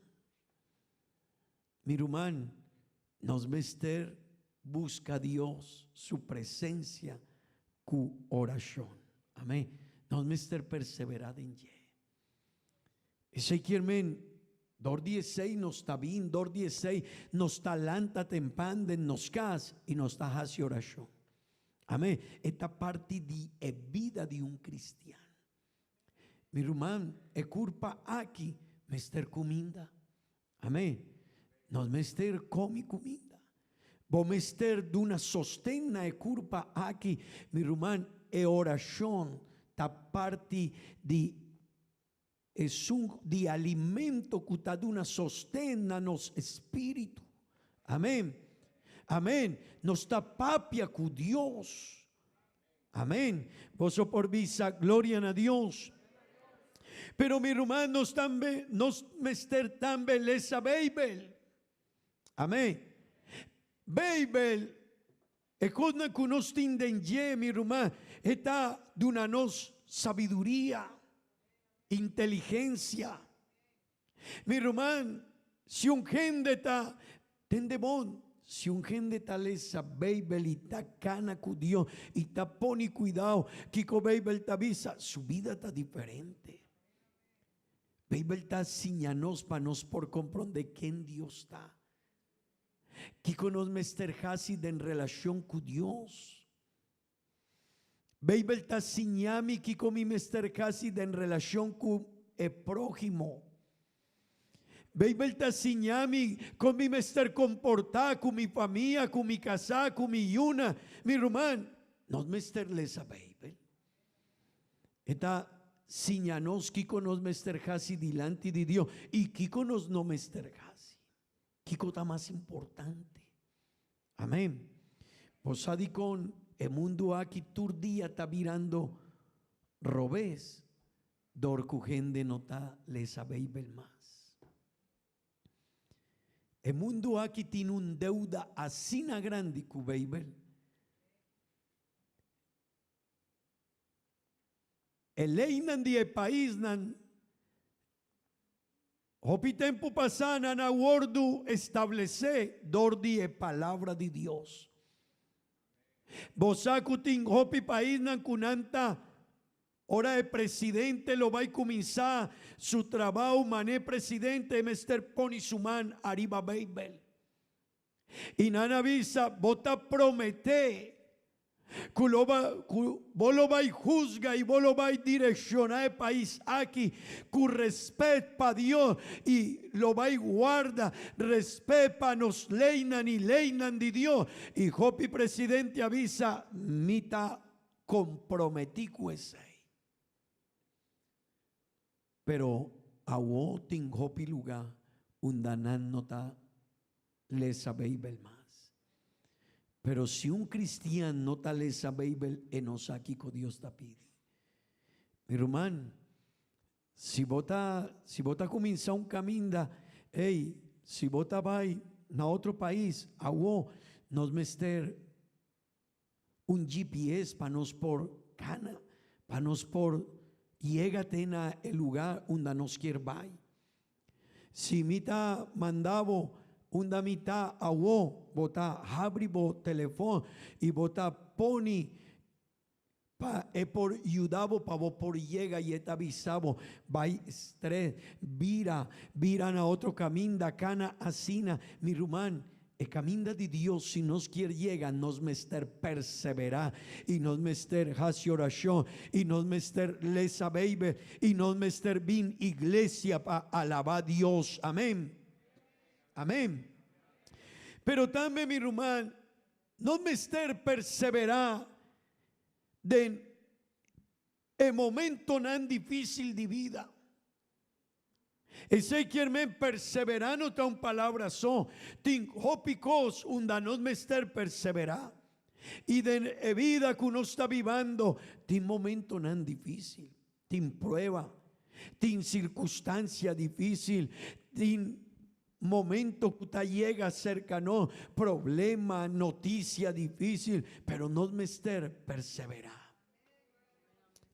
Mi rumán, nos mester busca a Dios, su presencia, cu oración. Amén. Nos mester perseverar en ye. E sei men, dor 16 nos está bien, dor 16 nos talanta tempande nos cas y nos está hacia oración. Amén. Esta parte de vida de un cristiano. Mi hermano, e culpa aquí mester comida. Amén. Nos mester come comida. Vos mester d'una sostena e culpa aquí, mi hermano, e oración. Ta parte di alimento que ta d'una sostena nos espíritu. Amén. Amén. Nos ta papia con Dios. Amén. Vos por visa, gloria a Dios. Pero mi hermano, nos mester también lesa Bible. Amén. Bible, e cosa que nos tinden ye, mi hermano, está de una nos sabiduría, inteligencia. Mi hermano, si un gente está, tendemón, si un gente está lesa Bible y está cana con Dios y está poni cuidado, que con Bible te avisa, su vida está diferente. Bible está señanos para nos por comprender quién Dios está. Que con nos mesterjasi en relación con Dios. Bible está señami que con mi mesterjasi en relación con el prójimo. Bible está señami con mi mester comportar con mi familia, con mi casa, con mi yuna. Mi hermano, nos mesterles a Bible. Está señanos que con nos mesterjasi delante de Dios y que con nos no mesterjasi. ¿Qué cosa más importante? Amén. Pues con el mundo aquí tur día está mirando robés, dorcugende no está les Bible más. El mundo aquí tiene un deuda así na grande con Bible. El ley nan die país nan hopi tempo pasana na wordu establece dordi e palabra de Dios. Bosacutin hopi país nan kunanta hora de presidente lo va a comenzar su trabajo mané presidente mester poni suman arriba Bible. Y nana visa bota promete vos lo vais juzga y vos lo vais direccionar el país aquí con respeto para Dios y lo vais guarda respeto para nos leinan y leinan de Dios y Hopi presidente avisa mita comprometí con ese pero a wotin Hopi lugar undanan nota les Bible más. Pero si un cristiano no tal esa Bible en aquí con Dios te pide. Mi hermano, si vota comienza un camino, si vota va a otro país, nos mester un GPS para nos por cana, para nos por llégate en el lugar donde nos quiere va. Si mita mandavo una mitad a bota abribo teléfono y bota poni pa por ayudabo pa vos por llega y eta avisabo va estrés vira a otro camino cana asina mi rumán el camino de Dios si nos quiere llega nos mester perseverar y nos mester hacer oración y nos mester lesa baby y nos mester bin iglesia para alabar a Dios amén. Amén. Pero también mi hermano, no mester perseverar en el momento tan difícil de vida. Ese quiere perseverar no tan palabras son. Tin hopicos unda no mester perseverar. Y de vida que uno está viviendo, tin momento tan difícil, tin prueba, tin circunstancia difícil, tin momento que te llega cercano, problema, noticia difícil, pero no mester perseverar.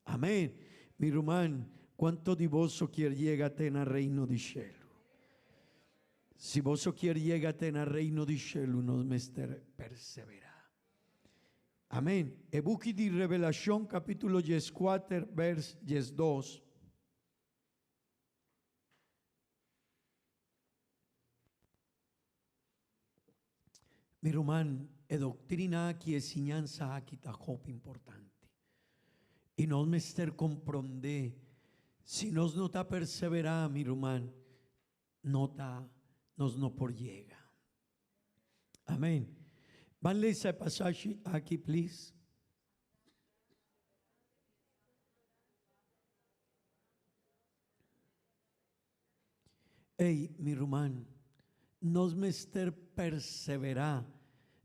Amén. Mi hermano, ¿cuánto de vos quiere llegar en el reino de cielo? Si vos quieres llegar al reino di cielo, non mester perseverà. Amen. E buchi di Revelazione, capítulo 4, vers 2. Mi román, e doctrina aquí, e enseñanza aquí, ta hop importante. Y non mester comprende, si nos no ta perseverá, mi román, nos no por llega. Amén. Van leer ese pasaje aquí, please. Ey, mi román, nos mester perseverá,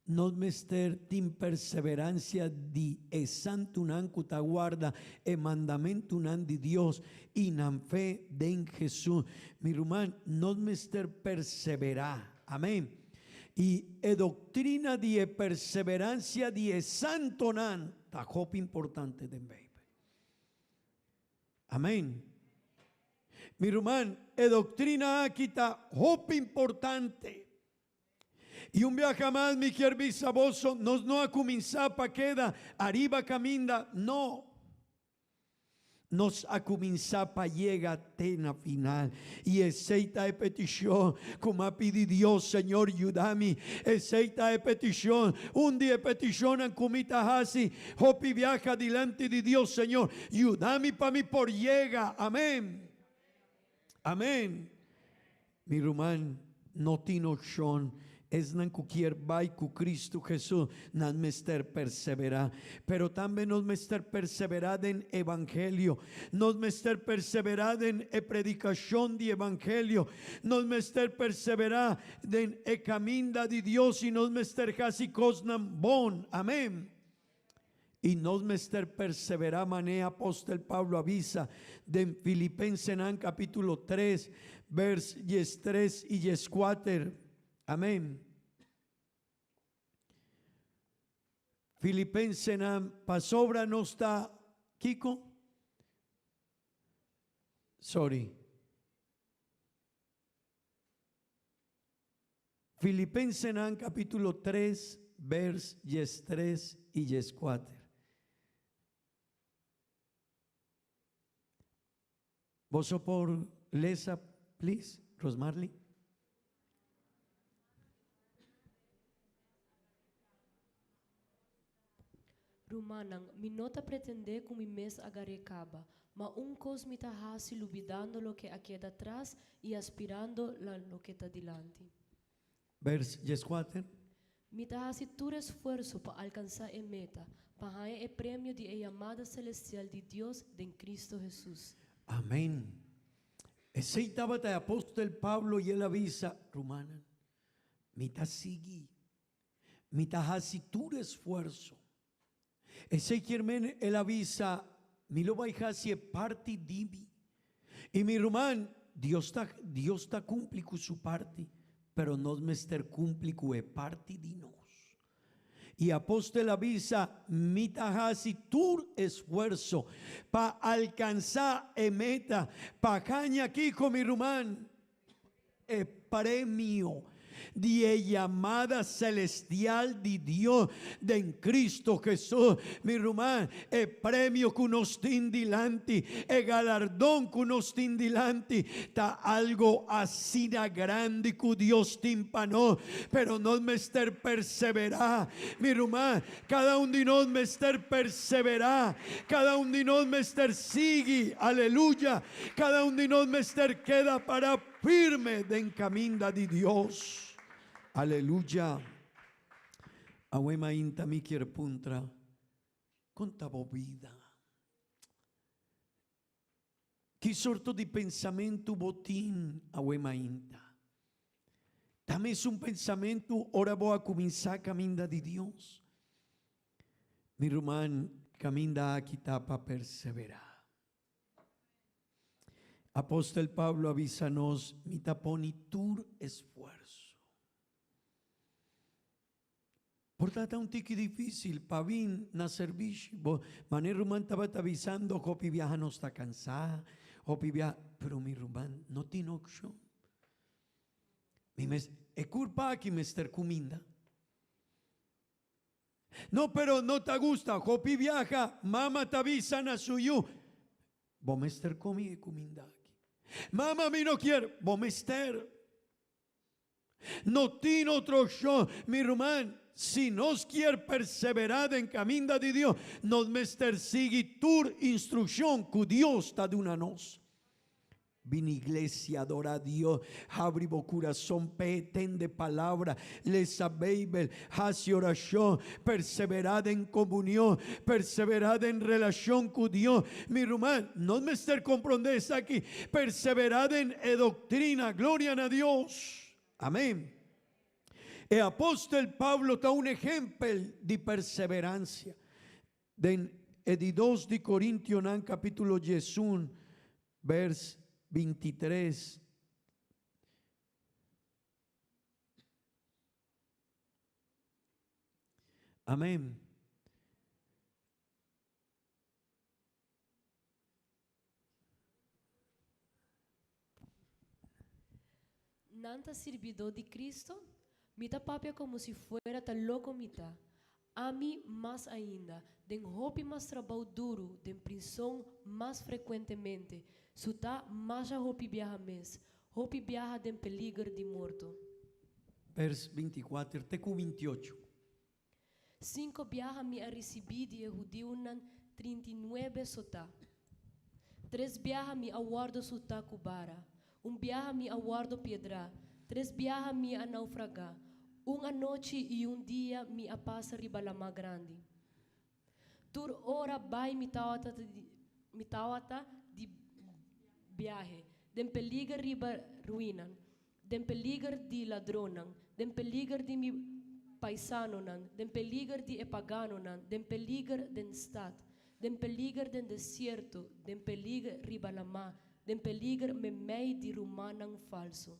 nos mester tin perseverancia di e santo unan cuta guarda e mandamento unan di Dios y nan fe den Jesús. Mi román, nos mester perseverá. Amén. Y e doctrina di e perseverancia di e santo nan, ta hop importante den baby. Amén. Mi román, e doctrina aquí ta hop importante. Y un viaje más, mi quier bisaboso, nos no a comenzar pa queda, arriba caminda, no. Nos a comenzar pa llega tena final. Y aceita de petición, como ha pedido Dios, Señor, ayúdame. Aceita de petición, un día de petición en comita así, hopi viaja delante de Dios, Señor, ayúdame pa mi por llega, amén. Amén. Mi román, no tino son. Es nan cualquier vai cu Cristo Jesús, nan mester persevera. Pero también nos mester perseverad en evangelio. Nos mester perseverad en predicación de evangelio. Nos mester perseverad en caminda de Dios y nos mester casi cosnan bon. Amén. Y nos mester persevera mané apóstol Pablo avisa de Filipenses en capítulo 3 vers 3 y 4. Amén. Filipenses pasobra no está Kiko. Sorry. Filipenses capítulo 3 vers 3 y 4. Vos por lesa, please, Rosmarly. Rumanang, minota pretende com mi mes agarecaba, ma un cos mi tahasi lubidando lo que aquí atrás y aspirando lo que está delante. Vers 4. Mi tahasi todo esfuerzo para alcanzar a meta, para el premio de la llamada celestial de Dios en Cristo Jesús. Amén. Ese estaba el apóstol Pablo y él avisa, Rumana, mita sigui, mita hasi tu esfuerzo. Ese hermano él avisa, mi lo vai hasi parte divi. Y mi rumán, Dios está cumpli con su parte, pero no mester cumpli con parte de nos. Y apóstol avisa, mita hasi tu esfuerzo para alcanzar meta, para caña aquí con mi rumán, premio de llamada celestial de Dios de en Cristo Jesús, mi rumán, premio que nos tindilanti, galardón que nos tindilanti, ta algo así de grande que Dios timpanó, pero no mester perseverar, mi rumán, cada uno de nos mester perseverar, cada uno de nos mester sigue, aleluya, cada uno de nos mester queda para firme de encaminda de Dios. Aleluya. Awema inta mi quiere puntra. Conta vida. Que sorto de pensamento botín awema inta. También es un pensamiento, ora voy a comenzar a caminda de Dios. Mi román, caminda aquí para perseverar. Apóstol Pablo avísanos, mi taponi tur esfuerzo. Por tanto, un tiki difícil, pavín, na servicio. Mané Rumán estaba avisando, hopi viaja no está cansada, hopi viaja, pero mi Rumán no tiene opción. Es culpa que me estar comiendo. No, pero no te gusta. Hopi viaja, mamá te avisa na suyo. Vos me estar comiendo aquí. Mamá, a mí no quiero. Vos me estar. No tiene otro show, mi hermano. Si nos quiere perseverar en camino de Dios, nos me estar sigue tu instrucción que Dios está de una nos. Vini iglesia, adora a Dios, abre tu corazón, pretende palabra, lesa Bible, hace oración, perseverad en comunión, perseverad en relación con Dios. Mi hermano, no me esté comprendiendo aquí, perseverad en doctrina, gloria a Dios. Amén. El apóstol Pablo da un ejemplo de perseverancia. En 2 de Corintios, capítulo 11, vers 23. Amén. Nanta servidor de Cristo, mita papia como si fuera tan loco mita. A mí más ainda, den hopi más trabajo duro, den prisão más frecuentemente, suta más a hopi viaja mes, hopi viaja den peligro de morto. Vers 24, tecu 28. 5 viaja mi a receber de judío nan 39 sota. 3 viaja mi aguardo suta cubara. 1 viaja mi aguardo piedra. 3 viaja mi a naufragar. 1 noche e 1 dia mi a passa riba la mar grande. Tur ora vai mi tawata de viaje. Den peligro riba ruinan. Den peligro de ladronan. Den peligro de mi paisanonan. Den peligro de epaganonan. Den peligro den stad. Den peligro den desierto. Den peligro riba la mar. Den peligro me mei de rumanan falso.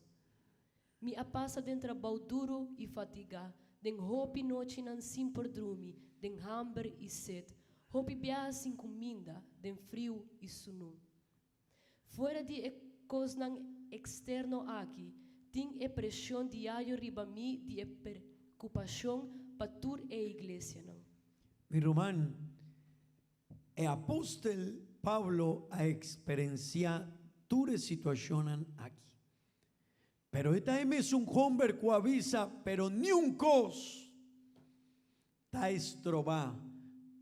Mi a passa den trabalho duro e fatiga, den hopi noite nan sim por dormir, den hambre e sed, hopi viaja sem comida, den frio e sunu. Fora de cosnan externo aqui, tem a pressão diário riba mi de preocupação para tur e igreja não. Mi hermano, el apóstol Pablo a experienciar tu situación aquí. Pero esta es un hombre que avisa, pero ni un cos está estroba.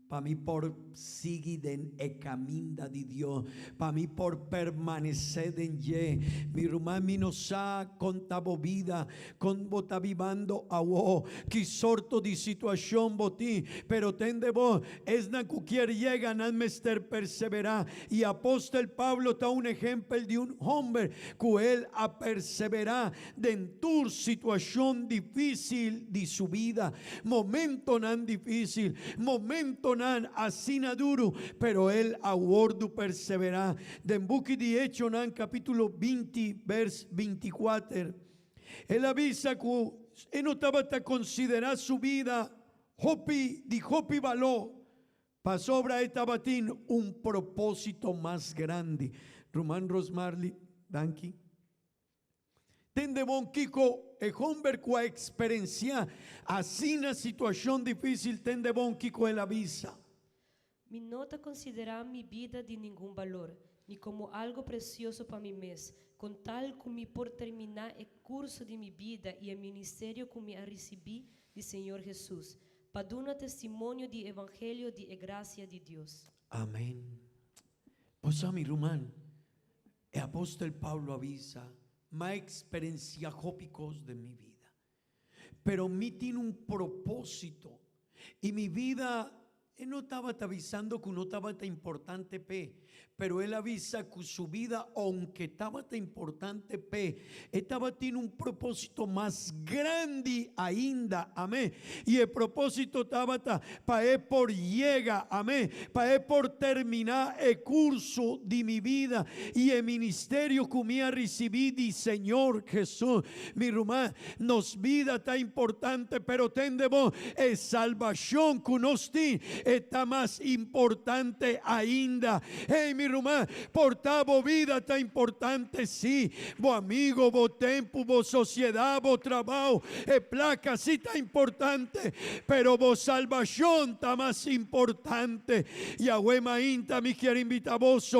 Para mí por seguir en el camino de Dios, para mí por permanecer en ye. Mi hermano, mi no sa contabo vida, con bota vivando a vos, que sorto de situación boti, pero tende vos, es na cualquier llega, nan mester perseverar. Y apóstol Pablo está un ejemplo de un hombre que él a perseverar en tu situación difícil de su vida, momento nan difícil, momento así duro, pero él aguardo perseverar. Den buque de Hecho nan capítulo 20 vers 24. Él avisa que él no estaba a considerar su vida hopi de hopi való. Pasó obra esta batín un propósito más grande. Román Rosmarly, danki. Tende bon Kiko, el hombre que a experiencia así una situación difícil, tende bon Kiko el avisa. Mi nota considerar mi vida de ningún valor, ni como algo precioso para mí mes, con tal como por terminar el curso de mi vida y el ministerio que me recibí del Señor Jesús, para dar un testimonio de evangelio de gracia de Dios. Amén. Pues a mi hermano, el apóstol Pablo avisa, más experiencia jópicos de mi vida, pero mi tiene un propósito y mi vida. Él no estaba avisando que no estaba tan importante pero él avisa que su vida, aunque estaba tan importante estaba tiene un propósito más grande ainda, amén. Y el propósito estaba para él por llega, amén, para él por terminar el curso de mi vida y el ministerio que me ha recibido del Señor Jesús. Mi hermano, nos vida está importante, pero tendemos salvación que nos tiene. está más importante ainda. Hey, mi irmã, portar a vida está importante, sim. Bo amigo, bo tempo, bo sociedade, bo trabalho, placa, sim, está importante. Pero bo salvação está mais importante. E a Maínta me quer invitar vos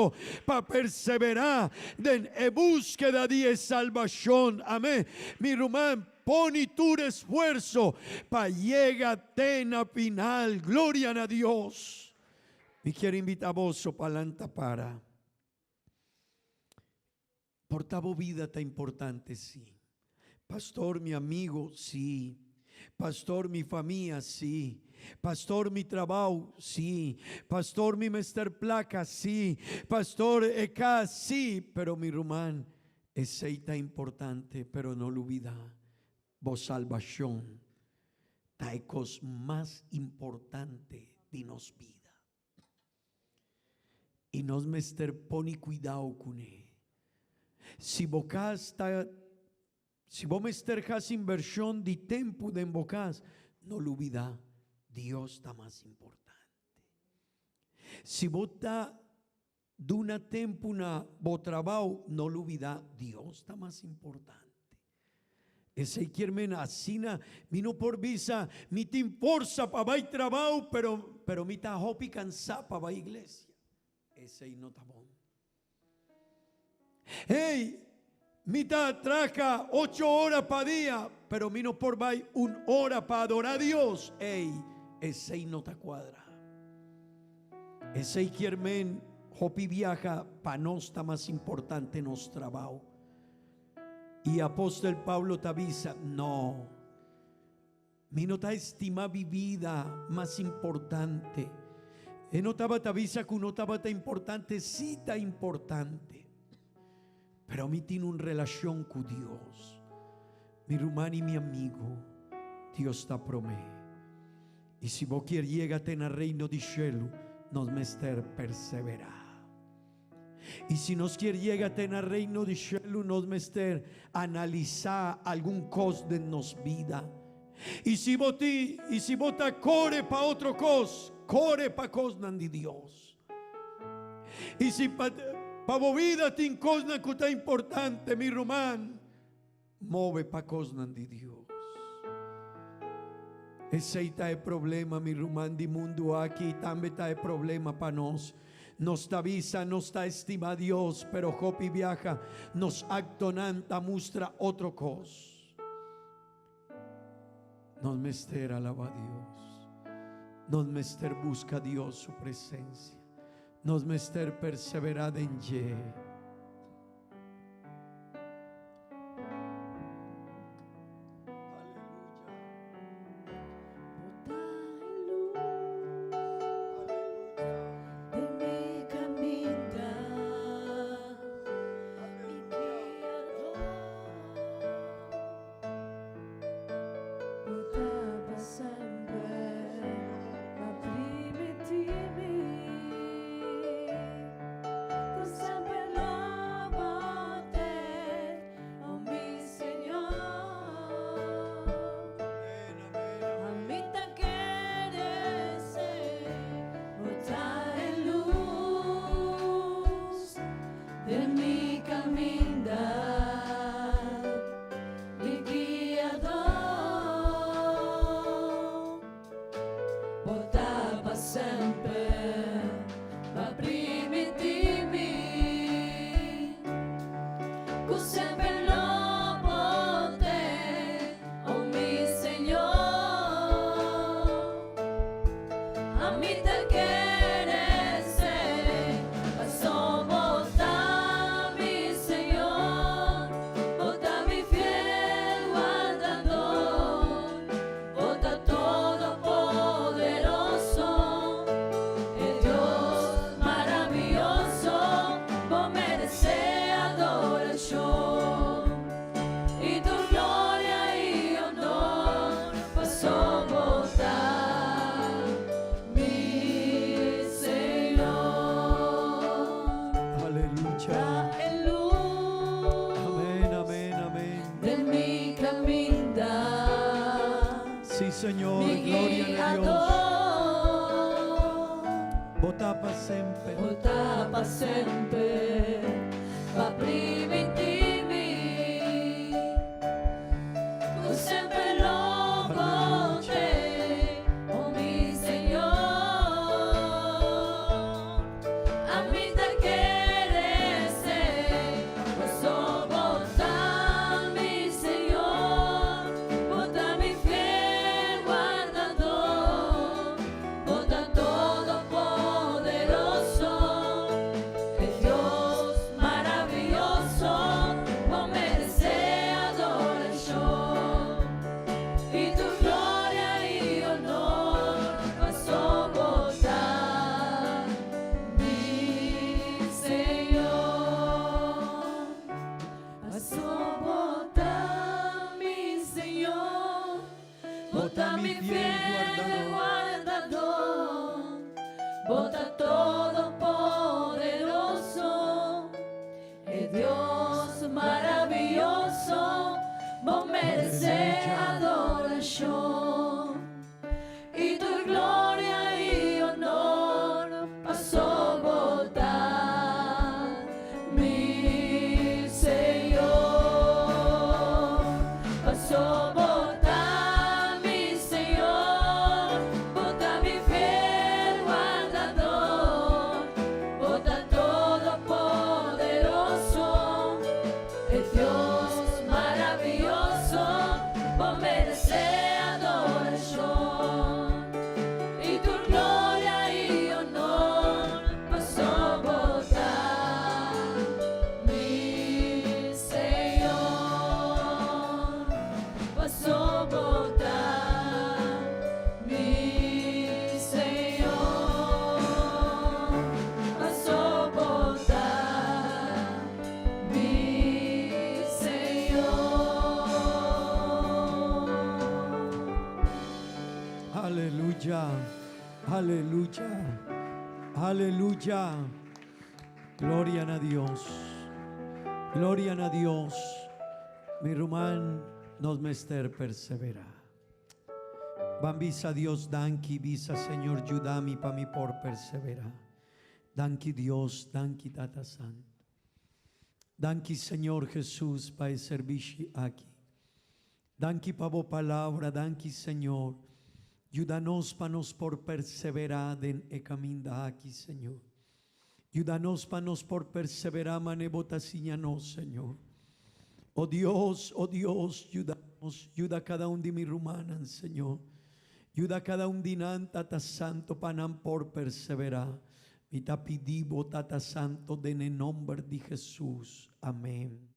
para perseverar en búsqueda de salvación. Amén. Mi irmã, pon tu esfuerzo para llegar a final. Gloria a Dios. Me quiero invitar vos para para. Portar vida está importante, sí. Pastor, mi amigo, sí. Pastor, mi familia, sí. Pastor, mi trabajo, sí. Pastor, mi mester placa, sí. Pastor, acá, sí. Pero mi román, ese está importante, pero no lo olvida. Vos salvación, taicos más importante de nos vida. Y nos mester pone cuidado con él. Si vos mester has inversión de tiempo de embocas, no lo olvida. Dios está más importante. Si vos está de una tempo na bo trabajo, no lo olvida. Dios está más importante. Ese quiere asina, vino por visa, mi te forza para ir trabajo, pero mi ta hopi cansada para ir iglesia. Ese no está bon. Hey, mi ta traca 8 horas para día, pero mi no por vai 1 hora para adorar a Dios. Hey, ese no te cuadra. Ese quiere hopi viaja para no está más importante en nuestro trabajo. Y apóstol Pablo te avisa, no, mi no te estima mi vida más importante. No estaba te avisa que no estaba tan importante, sí está importante. Pero a mí tiene una relación con Dios. Mi hermano y mi amigo, Dios te promete. Y si vos quieres llegar al reino de cielo, nos mester perseverar. Y si nos quiere llegar al reino de cielo, nos mester analizar algún cosa de nos vida. Y si vos corre para otro cosa, corre para cosas de Dios. Y si para vos vida tin cosas que está importante, mi román, move para cosas de Dios. Ese está el problema, mi román, de mundo aquí. También está el problema para nos. Nos avisa, nos está estima Dios, pero Jopi viaja, nos actonanta, muestra otro cosa. Nos mester alaba a Dios, nos mester busca a Dios su presencia, nos mester perseverar en Ye. Señor, gloria a Dios. vota pa sempre, volta pa sempre, va prima in timi, tu sempre lo con te, oh mi Señor, a mí te quieres, so volta mi Señor, volta mi fiel guardador, volta todopoderoso, que Dios maravilloso, vos mereces adoración, y tu gloria y honor pasó voltar, mi Señor, pasó voltar, mi Señor, vota mi fiel guardador, vota todopoderoso, es Dios maravilloso, vos mereces adoración, y tu gloria y honor pasó voltar, mi Señor, pasó voltar, mi Señor, vota mi fiel guardador, vota todopoderoso, es Dios maravilloso, vos mereces adoración, y tu gloria y honor pasó voltar, mi Señor, pasó voltar, mi Señor, pasó voltar, mi Señor. aleluya, aleluya, aleluya. Gloria a Dios, gloria a Dios. Mi Roman nos mester persevera. Van visa Dios, danki visa Señor, ayúdame pa mi por persevera. Danki Dios, danki Tata Santo. Danki Señor Jesús pa el servicio aquí. Danki pa vo palabra, danki Señor. Ayúdanos pa nos por perseverar en el camino aquí, Señor. Ayúdanos pa nos por perseverar, manebotaciñanos, Señor. Oh Dios, ayúdanos, ayuda a cada uno de mis rumanas, Señor. Ayuda a cada uno de Tata Santo panam por perseverar. Mi tapidí, Tata Santo, en el nombre de Jesús. Amén.